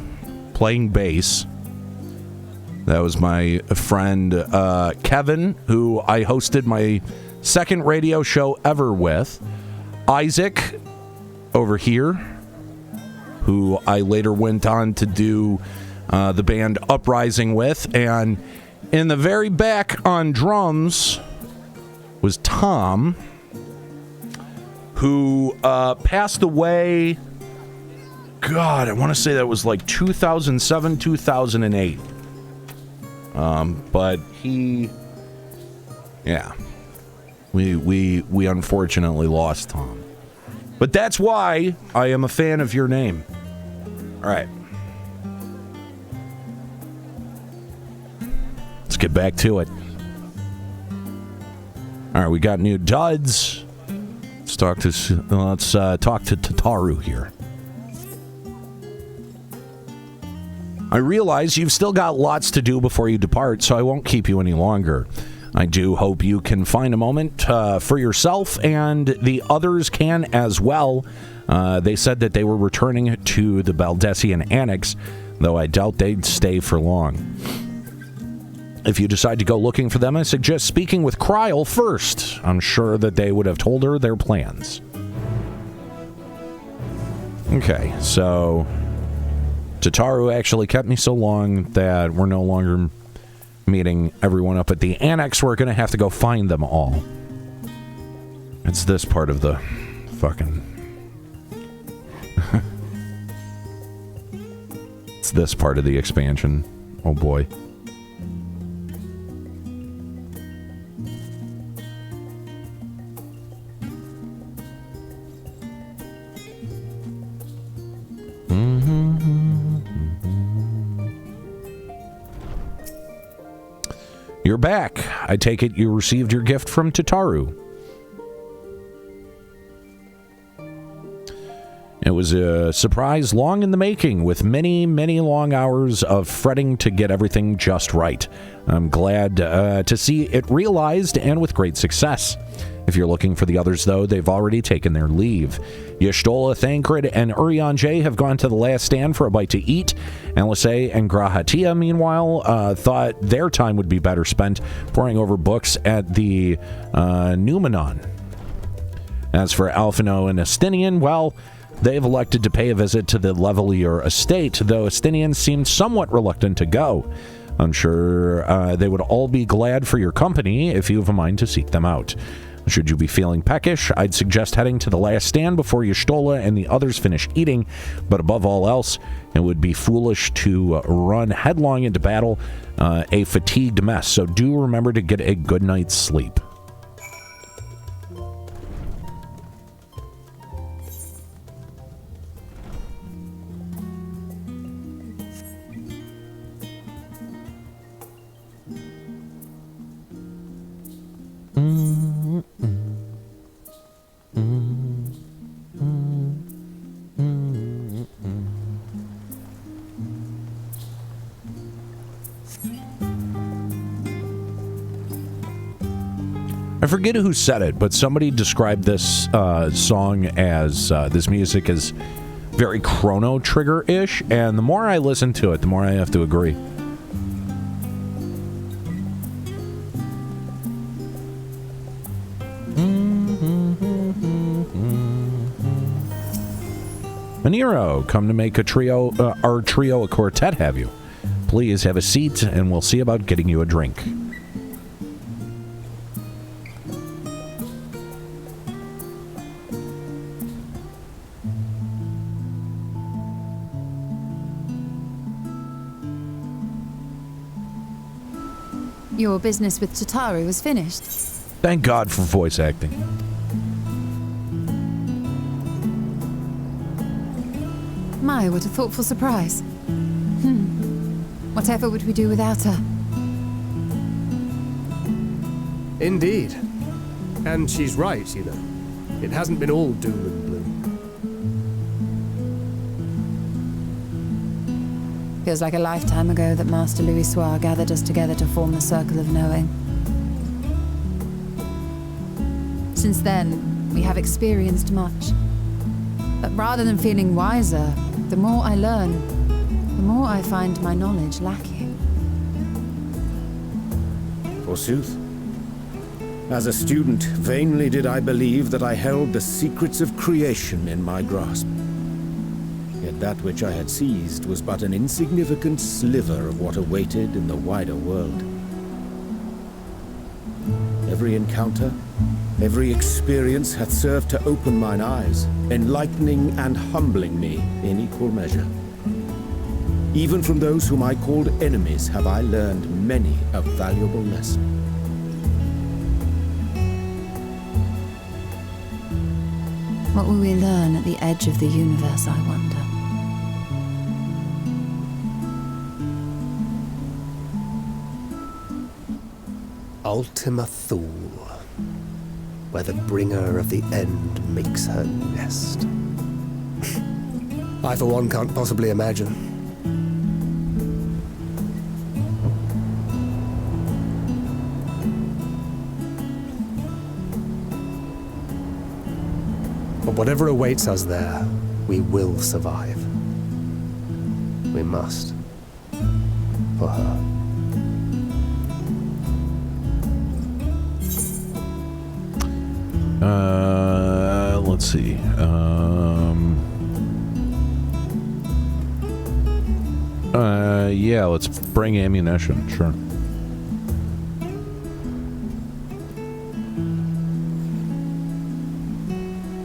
playing bass. That was my friend Kevin, who I hosted my second radio show ever with. Isaac over here, who I later went on to do the band Uprising with. And in the very back on drums was Tom, who passed away, God, I want to say that was like 2007, 2008. But he, yeah, we unfortunately lost Tom. But that's why I am a fan of your name. All right. Let's get back to it. All right, we got new duds. Let's talk to Tataru here. I realize you've still got lots to do before you depart, so I won't keep you any longer. I do hope you can find a moment for yourself, and the others can as well. They said that they were returning to the Baldessian Annex, though I doubt they'd stay for long. If you decide to go looking for them, I suggest speaking with Kryl first. I'm sure that they would have told her their plans. Okay, so Tataru actually kept me so long that we're no longer meeting everyone up at the Annex. We're going to have to go find them all. It's this part of the fucking... It's this part of the expansion. Oh boy. You're back. I take it you received your gift from Tataru. It was a surprise long in the making, with many, many long hours of fretting to get everything just right. I'm glad to see it realized, and with great success. If you're looking for the others, though, they've already taken their leave. Y'shtola, Thancred, and Urian J have gone to the last stand for a bite to eat, and Lisay and Grahatia, meanwhile, thought their time would be better spent poring over books at the Numenon. As for Alphino and Estinian, well, they've elected to pay a visit to the Levelier estate, though Estinian seemed somewhat reluctant to go. I'm sure they would all be glad for your company if you have a mind to seek them out. Should you be feeling peckish, I'd suggest heading to the last stand before Y'shtola and the others finish eating, but above all else, it would be foolish to run headlong into battle, a fatigued mess, so do remember to get a good night's sleep. I forget who said it, but somebody described this song as, this music as very Chrono Trigger-ish, and the more I listen to it, the more I have to agree. Aniero, come to make our trio a quartet, have you? Please have a seat, and we'll see about getting you a drink. Your business with Tataru is finished. Thank God for voice acting. My, what a thoughtful surprise. Whatever would we do without her? Indeed. And she's right, you know. It hasn't been all doom and gloom. Feels like a lifetime ago that Master Louis Soir gathered us together to form the Circle of Knowing. Since then, we have experienced much. But rather than feeling wiser, the more I learn, the more I find my knowledge lacking. Forsooth. As a student, vainly did I believe that I held the secrets of creation in my grasp. Yet that which I had seized was but an insignificant sliver of what awaited in the wider world. Every encounter, every experience hath served to open mine eyes, enlightening and humbling me in equal measure. Even from those whom I called enemies have I learned many a valuable lesson. What will we learn at the edge of the universe, I wonder? Ultima Thule, where the bringer of the end makes her nest. I, for one, can't possibly imagine. But whatever awaits us there, we will survive. We must. For her. Let's see. Yeah, let's bring ammunition, sure.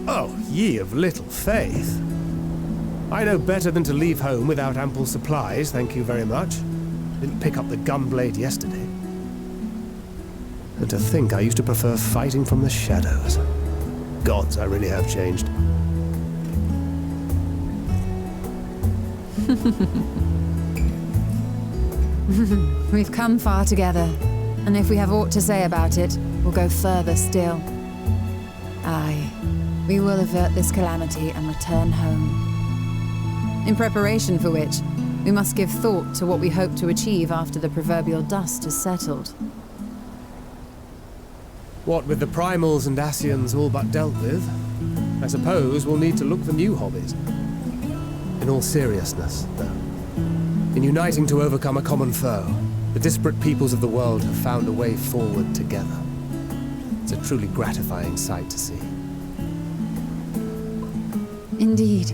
Oh, ye of little faith. I know better than to leave home without ample supplies, thank you very much. Didn't pick up the gunblade yesterday. And to think I used to prefer fighting from the shadows. Gods, I really have changed. We've come far together, and if we have aught to say about it, we'll go further still. Aye, we will avert this calamity and return home. In preparation for which, we must give thought to what we hope to achieve after the proverbial dust has settled. What with the primals and Ascians all but dealt with, I suppose we'll need to look for new hobbies. In all seriousness, though, in uniting to overcome a common foe, the disparate peoples of the world have found a way forward together. It's a truly gratifying sight to see. Indeed.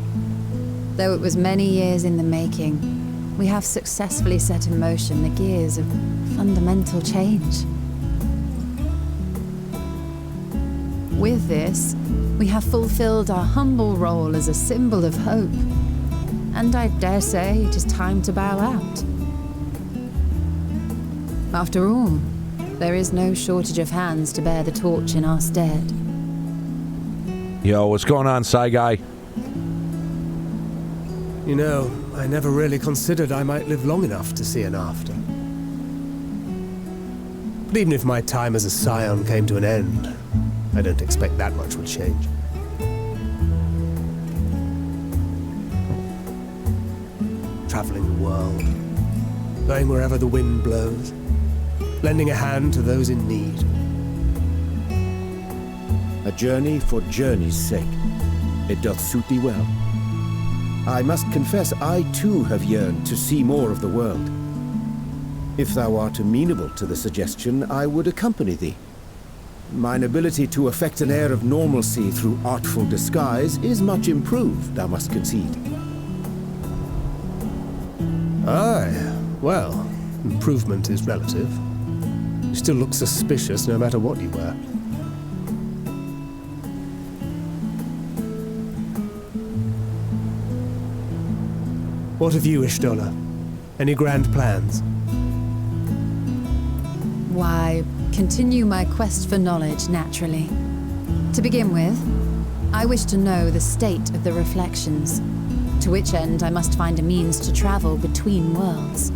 Though it was many years in the making, we have successfully set in motion the gears of fundamental change. With this, we have fulfilled our humble role as a symbol of hope. And I dare say it is time to bow out. After all, there is no shortage of hands to bear the torch in our stead. Yo, what's going on, Psy Guy? You know, I never really considered I might live long enough to see an after. But even if my time as a scion came to an end, I don't expect that much will change. Traveling the world, going wherever the wind blows, lending a hand to those in need. A journey for journey's sake. It doth suit thee well. I must confess I too have yearned to see more of the world. If thou art amenable to the suggestion, I would accompany thee. Mine ability to affect an air of normalcy through artful disguise is much improved, thou must concede. Aye, well, improvement is relative. You still look suspicious no matter what you wear. What of you, Ishtola? Any grand plans? Why, continue my quest for knowledge, naturally. To begin with, I wish to know the state of the reflections, to which end I must find a means to travel between worlds.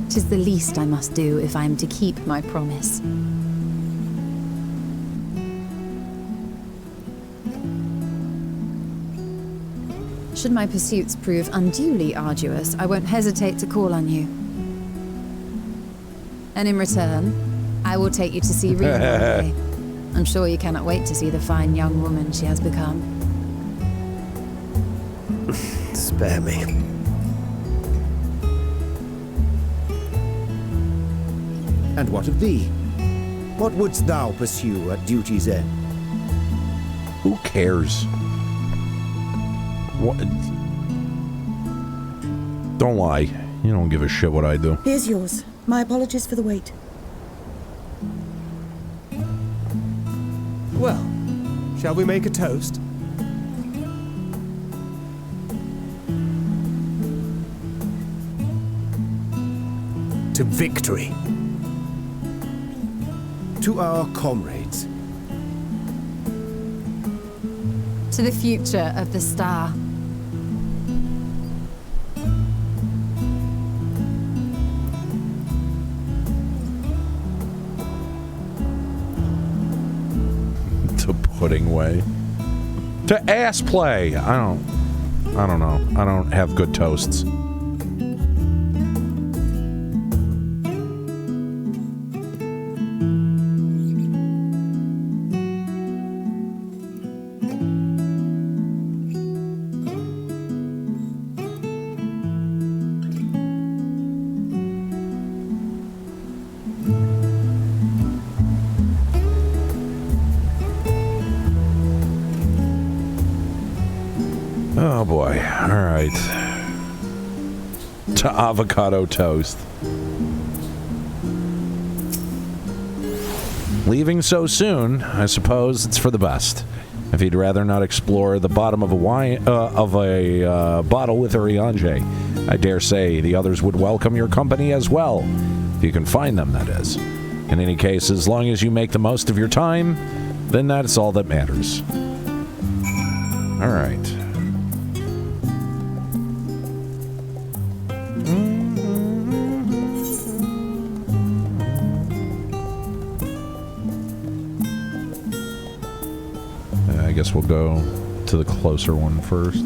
'Tis the least I must do if I am to keep my promise. Should my pursuits prove unduly arduous, I won't hesitate to call on you. And in return, I will take you to see Rena one day. I'm sure you cannot wait to see the fine young woman she has become. Spare me. And what of thee? What wouldst thou pursue at duty's end? Who cares? What? Don't lie. You don't give a shit what I do. Here's yours. My apologies for the wait. Well, shall we make a toast? To victory. To our comrades. To the future of the star. To pudding way. To ass play. I don't know. I don't have good toasts. Oh boy. All right. To avocado toast. Leaving so soon, I suppose it's for the best. If you'd rather not explore the bottom of a wine bottle with Urianger, I dare say the others would welcome your company as well. If you can find them, that is. In any case, as long as you make the most of your time, then that's all that matters. All right. I guess we'll go to the closer one first.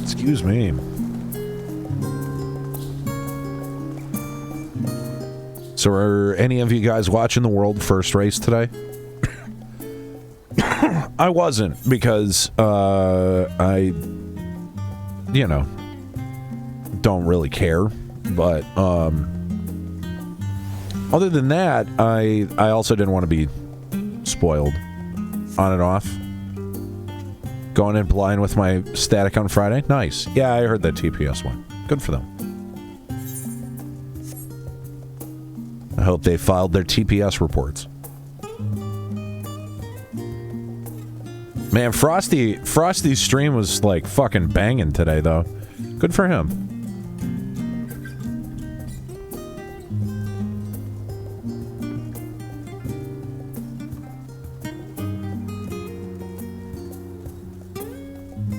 Excuse me. So are any of you guys watching the world first race today? I wasn't because I don't really care, but other than that, I also didn't want to be spoiled on and off. Going in blind with my static on Friday? Nice. Yeah, I heard that TPS one. Good for them. I hope they filed their TPS reports. Man, Frosty's stream was like fucking banging today, though. Good for him.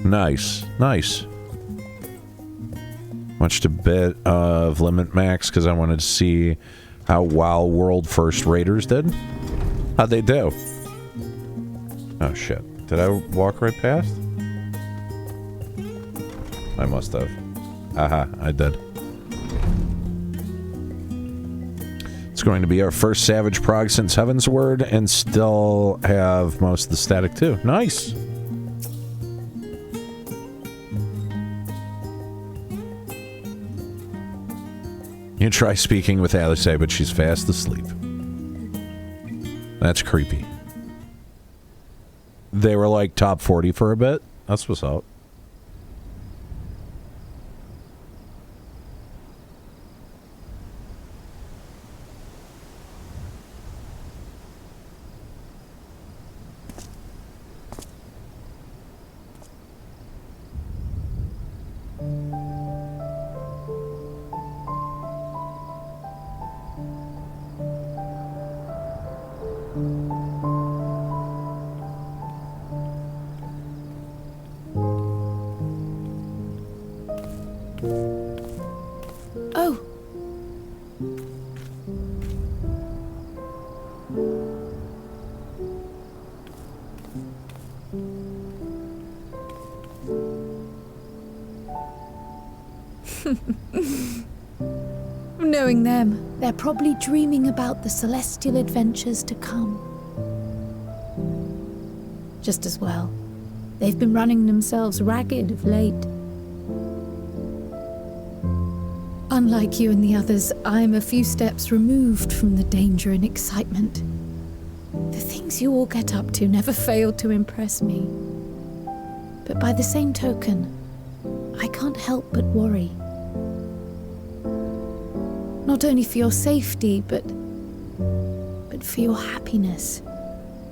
Nice, nice. Watched a bit of Limit Max because I wanted to see how WoW World First Raiders did. How'd they do? Oh shit. Did I walk right past? I must have. I did. It's going to be our first Savage Prog since Heaven's Word, and still have most of the static too. Nice. You try speaking with Alice, but she's fast asleep. That's creepy. They were like top 40 for a bit. That's what's up. Knowing them, they're probably dreaming about the celestial adventures to come. Just as well. They've been running themselves ragged of late. Unlike you and the others, I'm a few steps removed from the danger and excitement. The things you all get up to never fail to impress me. But by the same token, I can't help but worry. Not only for your safety, but for your happiness.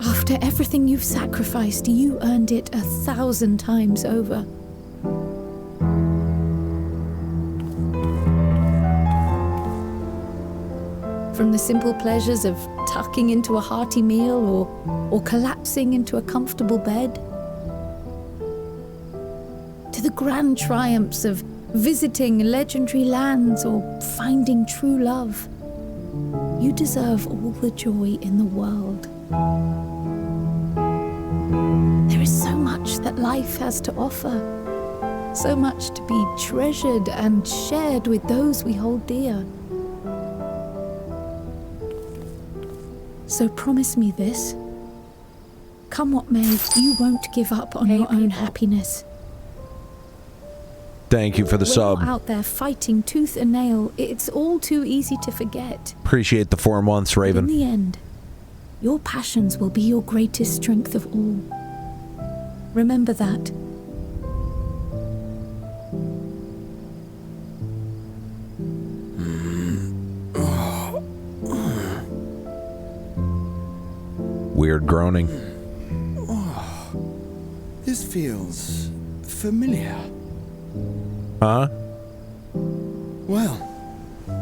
After everything you've sacrificed, you earned it 1,000 times over. From the simple pleasures of tucking into a hearty meal or collapsing into a comfortable bed, to the grand triumphs of visiting legendary lands or finding true love. You deserve all the joy in the world. There is so much that life has to offer, so much to be treasured and shared with those we hold dear. So promise me this. Come what may, you won't give up on your own happiness. Thank you for the sub. We're all out there fighting tooth and nail. It's all too easy to forget. Appreciate the 4 months, Raven. But in the end, your passions will be your greatest strength of all. Remember that. Weird groaning. Oh, this feels familiar. Huh? Well,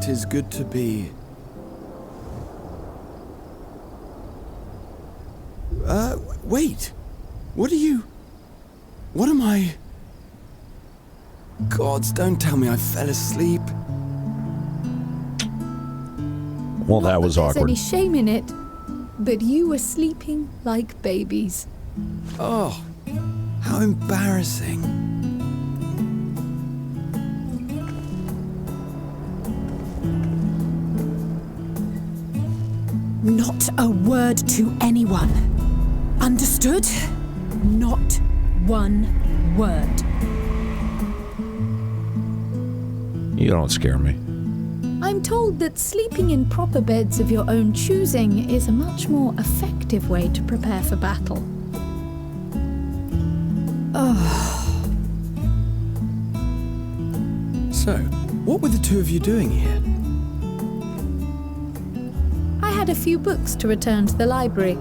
'tis good to be... wait. What am I... Gods, don't tell me I fell asleep. Well, that was There's awkward. any shame in it, but you were sleeping like babies. Oh, how embarrassing. Not a word to anyone. Understood? Not one word. You don't scare me. I'm told that sleeping in proper beds of your own choosing is a much more effective way to prepare for battle. So, what were the two of you doing here? I had a few books to return to the library.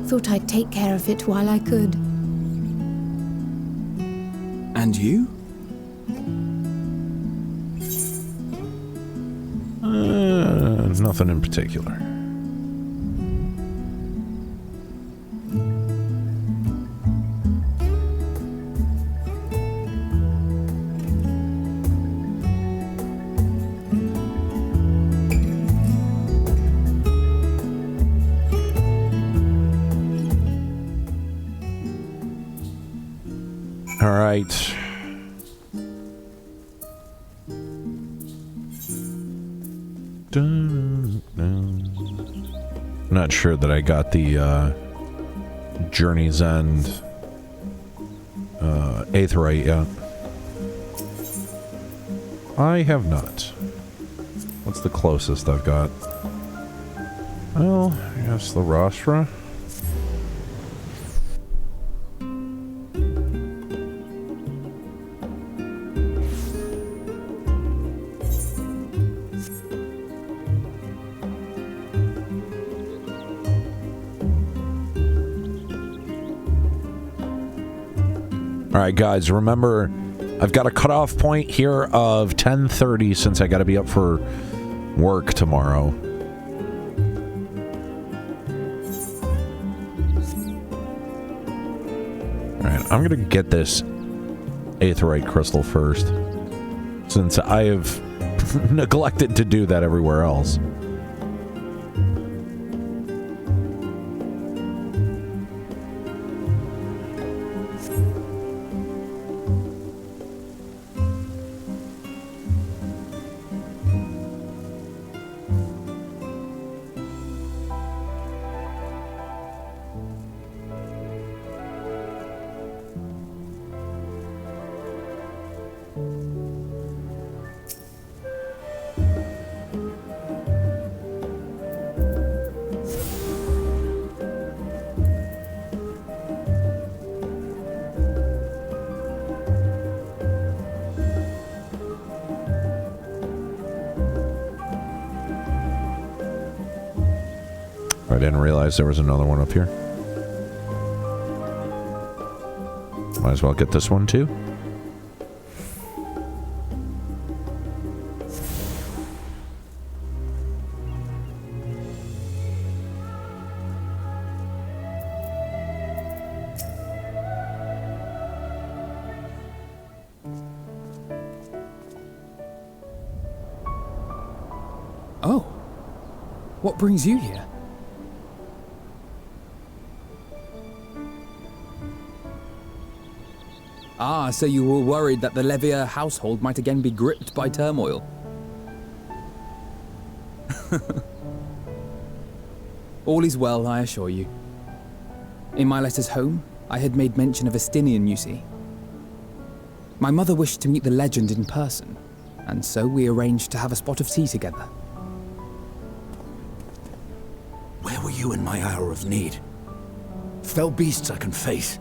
Thought I'd take care of it while I could. And you? Nothing in particular. All right. Not sure that I got the Journey's End Aetheryte yet. I have not. What's the closest I've got? Well, I guess the Rostra. Alright guys, remember, I've got a cutoff point here of 10:30 since I gotta be up for work tomorrow. Alright, I'm gonna get this Aetheryte crystal first, since I have neglected to do that everywhere else. I didn't realize there was another one up here. Might as well get this one too. Oh, what brings you here? Ah, so you were worried that the Levier household might again be gripped by turmoil. All is well, I assure you. In my letters home, I had made mention of Estinian, you see. My mother wished to meet the legend in person, and so we arranged to have a spot of tea together. Where were you in my hour of need? Fell beasts I can face.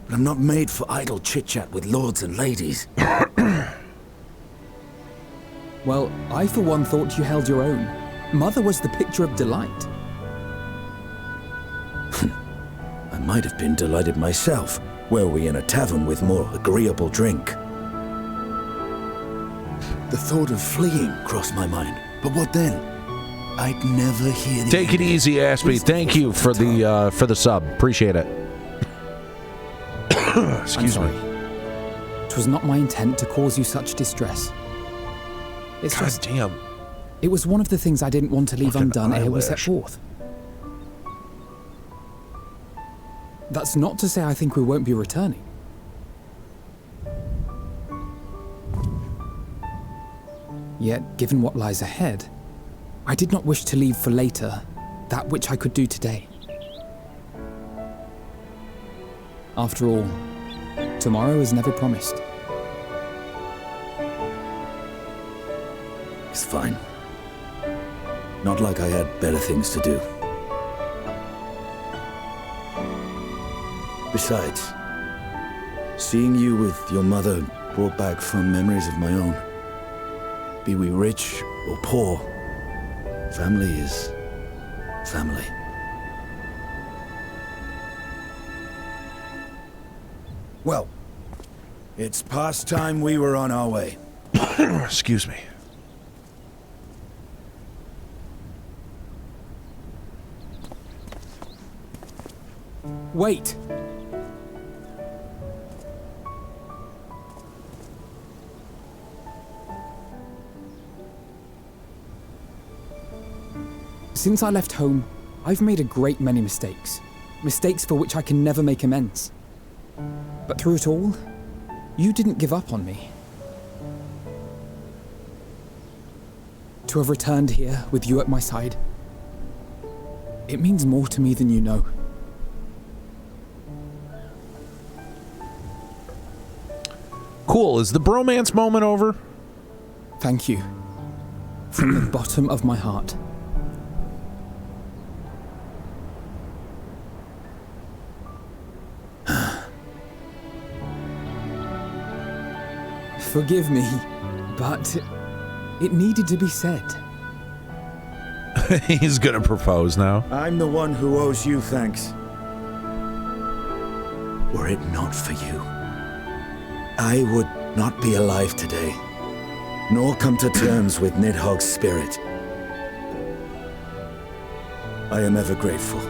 But I'm not made for idle chit-chat with lords and ladies. Well, I for one thought you held your own. Mother was the picture of delight. I might have been delighted myself, were we in a tavern with more agreeable drink. The thought of fleeing crossed my mind, but what then? I'd never hear the Take it easy, Aspie. Thank you for the sub. Appreciate it. Excuse me. 'Twas not my intent to cause you such distress. It's God damn. It was one of the things I didn't want to leave undone ere we set forth. That's not to say I think we won't be returning. Yet, given what lies ahead, I did not wish to leave for later that which I could do today. After all, tomorrow is never promised. It's fine. Not like I had better things to do. Besides, seeing you with your mother brought back fond memories of my own. Be we rich or poor, family is family. Well, it's past time we were on our way. Excuse me. Wait! Since I left home, I've made a great many mistakes. Mistakes for which I can never make amends. But through it all, you didn't give up on me. to have returned here with you at my side. It means more to me than you know. Cool. Is the bromance moment over? Thank you. From the bottom of my heart. Forgive me, but it needed to be said. He's gonna propose now. I'm the one who owes you thanks. Were it not for you, I would not be alive today, nor come to terms with Nidhogg's spirit. I am ever grateful.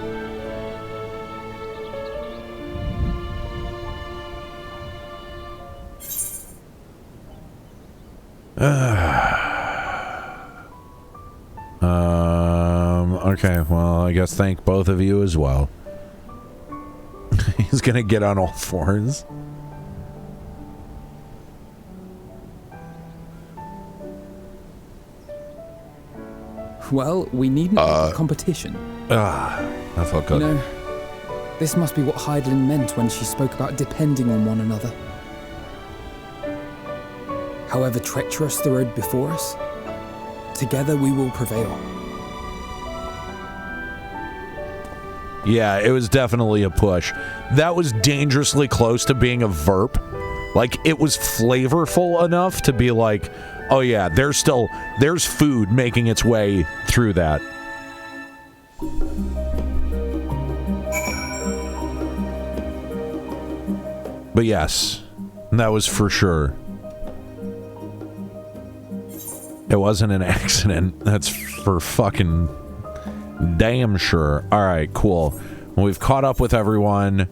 Okay, well, I guess thank both of you as well. He's gonna get on all fours. Well, we needn't make a competition. That felt good. You know, this must be what Hydaelyn meant when she spoke about depending on one another. However treacherous the road before us, together we will prevail. Yeah, it was definitely a push. That was dangerously close to being a verp. Like, it was flavorful enough to be like, oh yeah, there's food making its way through that. But yes, that was for sure. It wasn't an accident. That's for fucking damn sure. Alright, cool. Well, we've caught up with everyone.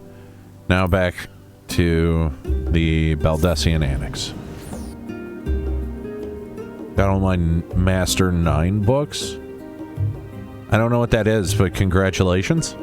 Now back to the Baldessian Annex. Got all my Master 9 books. I don't know what that is, but congratulations.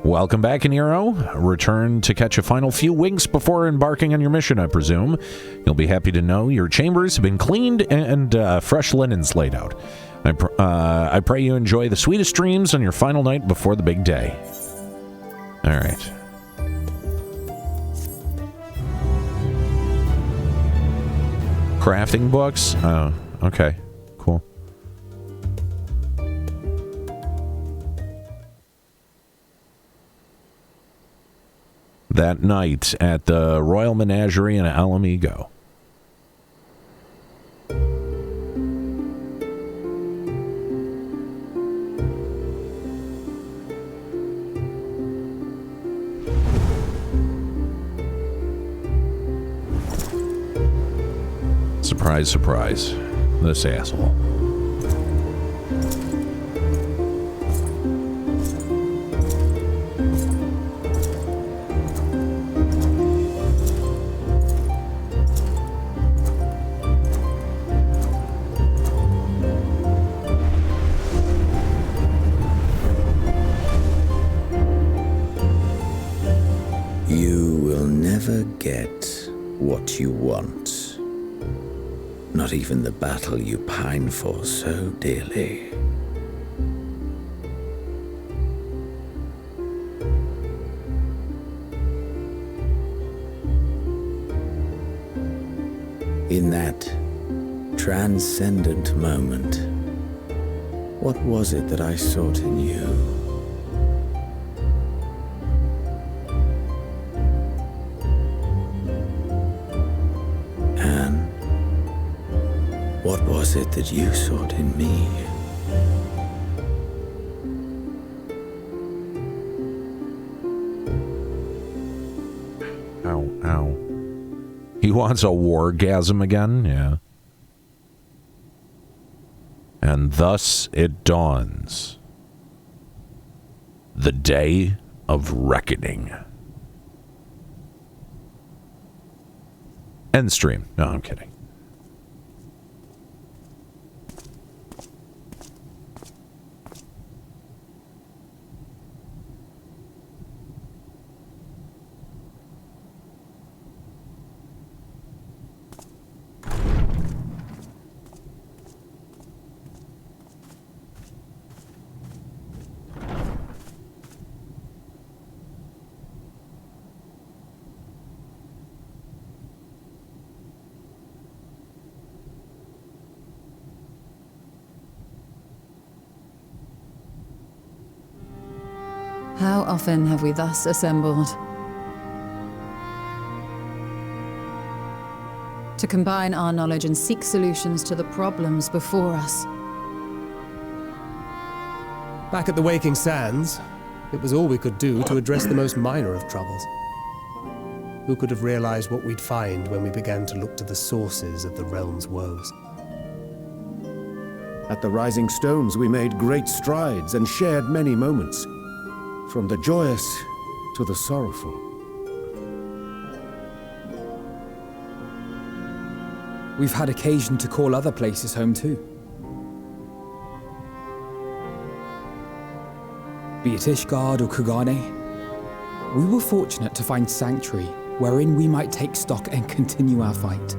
Welcome back, Aniero. Return to catch a final few winks before embarking on your mission, I presume. You'll be happy to know your chambers have been cleaned and fresh linens laid out. I pray you enjoy the sweetest dreams on your final night before the big day. All right. Crafting books? Oh, okay. Cool. That night at the Royal Menagerie in Alamigo. Surprise, surprise. This asshole. You will never get what you want. Not even the battle you pine for so dearly. In that transcendent moment, what was it that I sought in you? What was it that you sought in me? Ow, ow. He wants a wargasm again? Yeah. And thus it dawns. The day of reckoning. End stream. No, I'm kidding. How often have we thus assembled? To combine our knowledge and seek solutions to the problems before us. Back at the Waking Sands, it was all we could do to address the most minor of troubles. Who could have realized what we'd find when we began to look to the sources of the realm's woes? At the Rising Stones, we made great strides and shared many moments, from the joyous to the sorrowful. We've had occasion to call other places home too. Be it Ishgard or Kugane, we were fortunate to find sanctuary wherein we might take stock and continue our fight.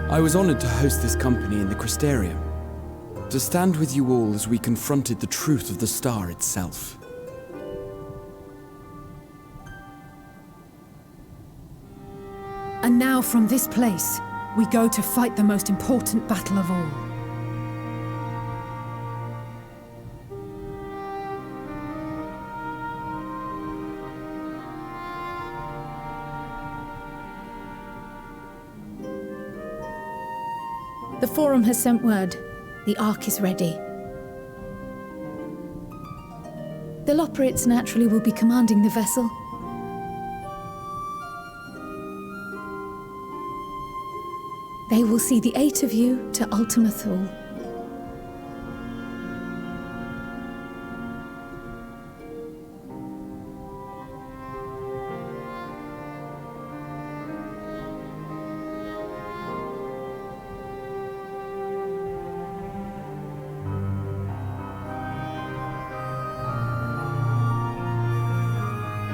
I was honored to host this company in the Crystarium, to stand with you all as we confronted the truth of the star itself. And now from this place, we go to fight the most important battle of all. The Forum has sent word. The Ark is ready. The Loporrits naturally will be commanding the vessel. They will see the 8 of you to Ultima Thule.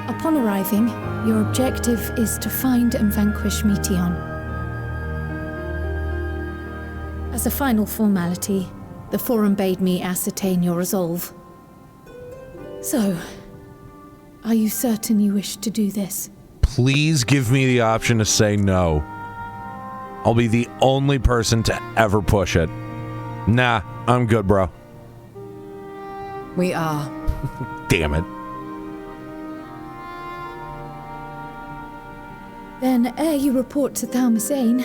Upon arriving, your objective is to find and vanquish Meteion. As a final formality, the Forum bade me ascertain your resolve. So, are you certain you wish to do this? Please give me the option to say no. I'll be the only person to ever push it. Nah, I'm good, bro. We are. Damn it. Then, ere you report to Thalmasane,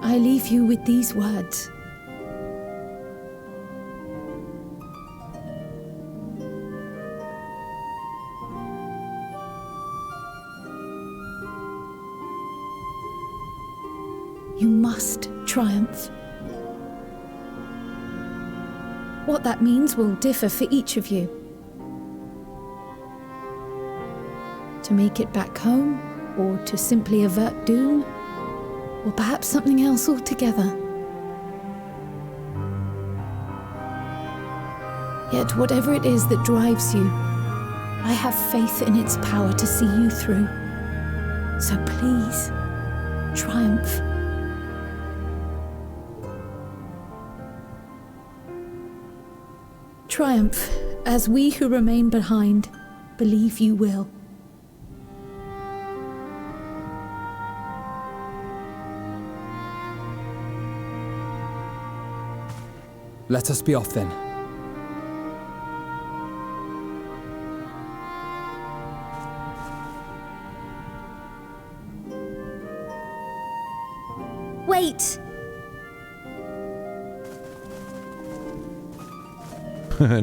I leave you with these words. You must triumph. What that means will differ for each of you. To make it back home, or to simply avert doom, or perhaps something else altogether. Yet whatever it is that drives you, I have faith in its power to see you through. So please, triumph. Triumph, as we who remain behind believe you will. Let us be off then. Wait!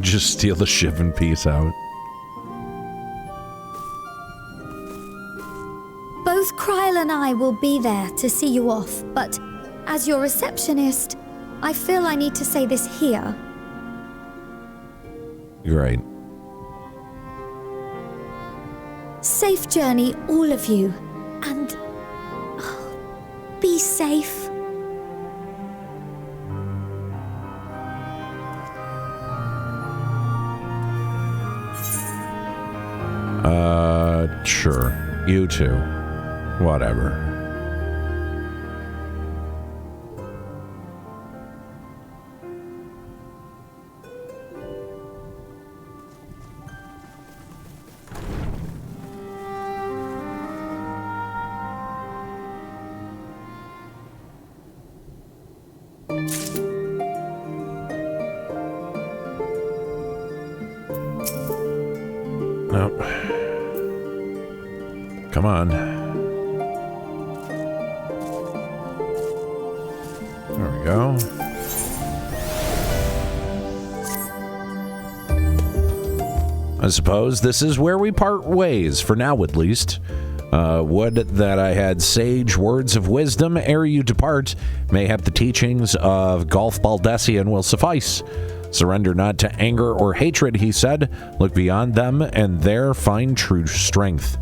Just steal the ship and peace out. Both Kryl and I will be there to see you off, but as your receptionist, I feel I need to say this here. Great. Safe journey, all of you. And be safe. Sure. You too. Whatever. Nope. Come on. There we go. I suppose this is where we part ways, for now at least. Would that I had sage words of wisdom ere you depart. Mayhap the teachings of Golf Baldessian will suffice. Surrender not to anger or hatred, he said. Look beyond them and there find true strength.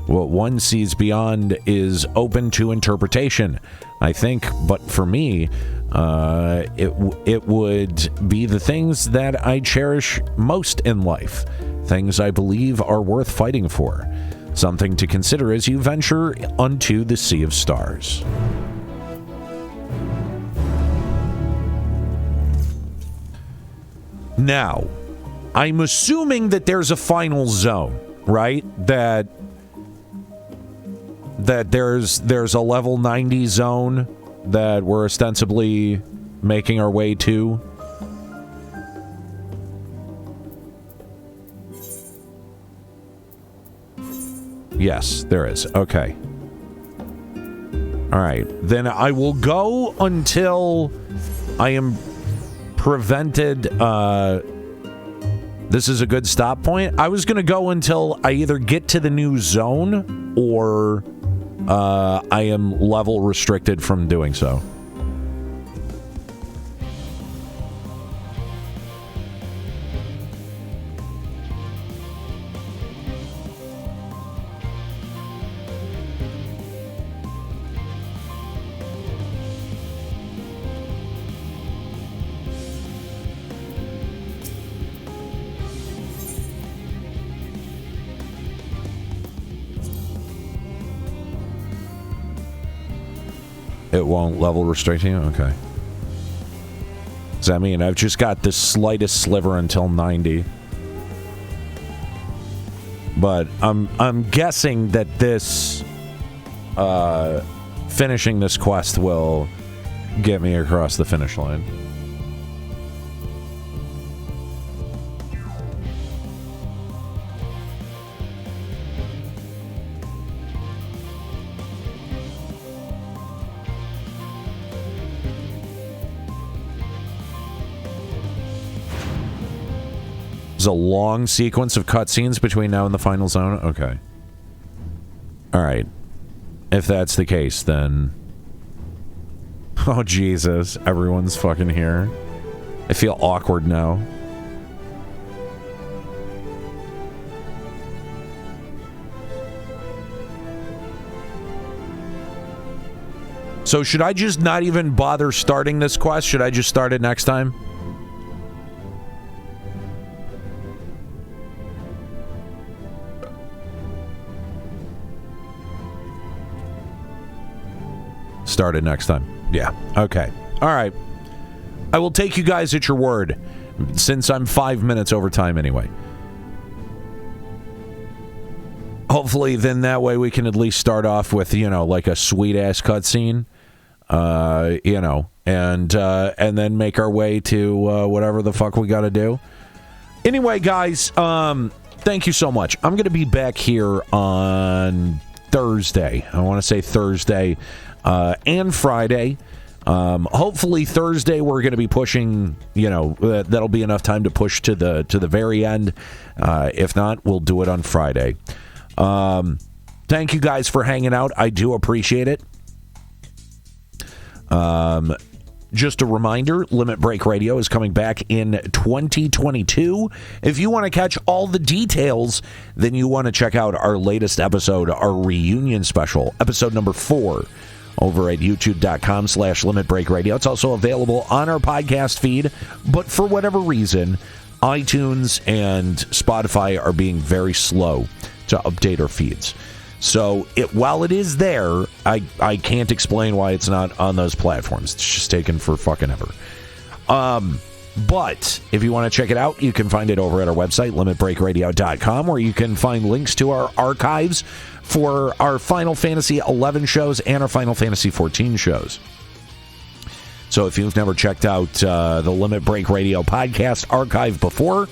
What one sees beyond is open to interpretation, I think, but for me, it would be the things that I cherish most in life, things I believe are worth fighting for, something to consider as you venture unto the Sea of Stars. Now, I'm assuming that there's a final zone, right? That there's a level 90 zone that we're ostensibly making our way to. Yes, there is. Okay. All right. Then I will go until I am prevented. This is a good stop point. I was going to go until I either get to the new zone or I am level restricted from doing so. It won't level restrict you? Okay. Does that mean I've just got the slightest sliver until 90? But I'm guessing that this finishing this quest will get me across the finish line. A long sequence of cutscenes between now and the final zone? Okay. Alright. If that's the case, then... Oh, Jesus. Everyone's fucking here. I feel awkward now. So should I just not even bother starting this quest? Should I just start it next time? Start it next time. Yeah. Okay. All right. I will take you guys at your word, since I'm 5 minutes over time anyway. Hopefully, then that way we can at least start off with, you know, like a sweet-ass cutscene, you know, and then make our way to whatever the fuck we got to do. Anyway, guys, thank you so much. I'm going to be back here on Thursday. I want to say Thursday. And Friday. Hopefully Thursday we're going to be pushing, you know, that'll be enough time to push to the very end. If not, we'll do it on Friday. Thank you guys for hanging out. I do appreciate it. Just a reminder, Limit Break Radio is coming back in 2022. If you want to catch all the details, then you want to check out our latest episode, our reunion special, episode number 4, over at youtube.com/Limit Break Radio. It's also available on our podcast feed, but for whatever reason, iTunes and Spotify are being very slow to update our feeds. So while it is there, I can't explain why it's not on those platforms. It's just taken for fucking ever. But if you want to check it out, you can find it over at our website, limitbreakradio.com, where you can find links to our archives for our Final Fantasy XI shows and our Final Fantasy XIV shows. So if you've never checked out the Limit Break Radio podcast archive before,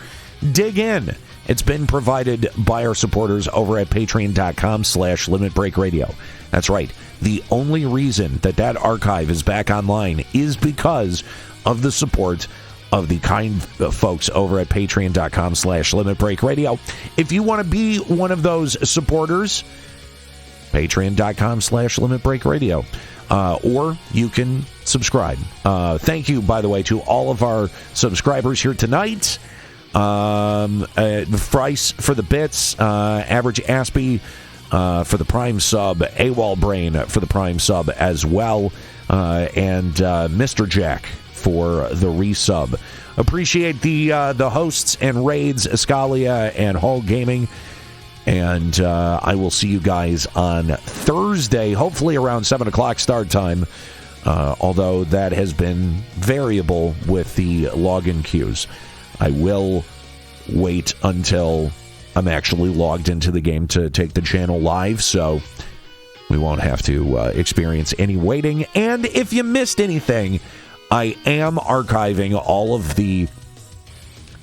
dig in. It's been provided by our supporters over at patreon.com/Limit Break Radio. That's right. The only reason that archive is back online is because of the support of the kind folks over at patreon.com/Limit Break Radio. If you want to be one of those supporters, patreon.com/Limit Break Radio. Or you can subscribe. Thank you, by the way, to all of our subscribers here tonight. Price for the bits, Average Aspie for the Prime sub, AWOL Brain for the Prime sub as well, and Mr. Jack for the resub. Appreciate the hosts and raids, Escalia and Hall Gaming. And I will see you guys on Thursday, hopefully around 7 o'clock start time, although that has been variable with the login queues. I will wait until I'm actually logged into the game to take the channel live, so we won't have to experience any waiting. And if you missed anything, I am archiving all of the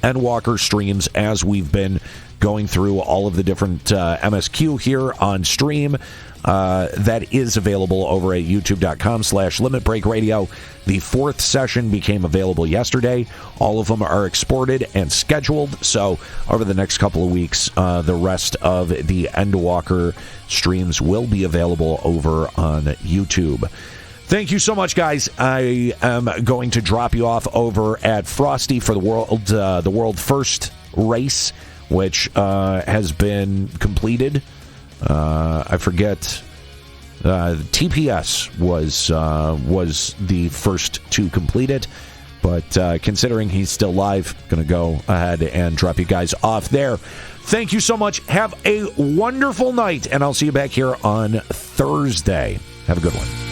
Endwalker streams as we've been going through all of the different MSQ here on stream. That is available over at youtube.com/Limit Break Radio. The 4th session became available yesterday. All of them are exported and scheduled. So over the next couple of weeks, the rest of the Endwalker streams will be available over on YouTube. Thank you so much, guys. I am going to drop you off over at Frosty for the world first race, which has been completed. I forget. TPS was the first to complete it, but considering he's still live, going to go ahead and drop you guys off there. Thank you so much. Have a wonderful night, and I'll see you back here on Thursday. Have a good one.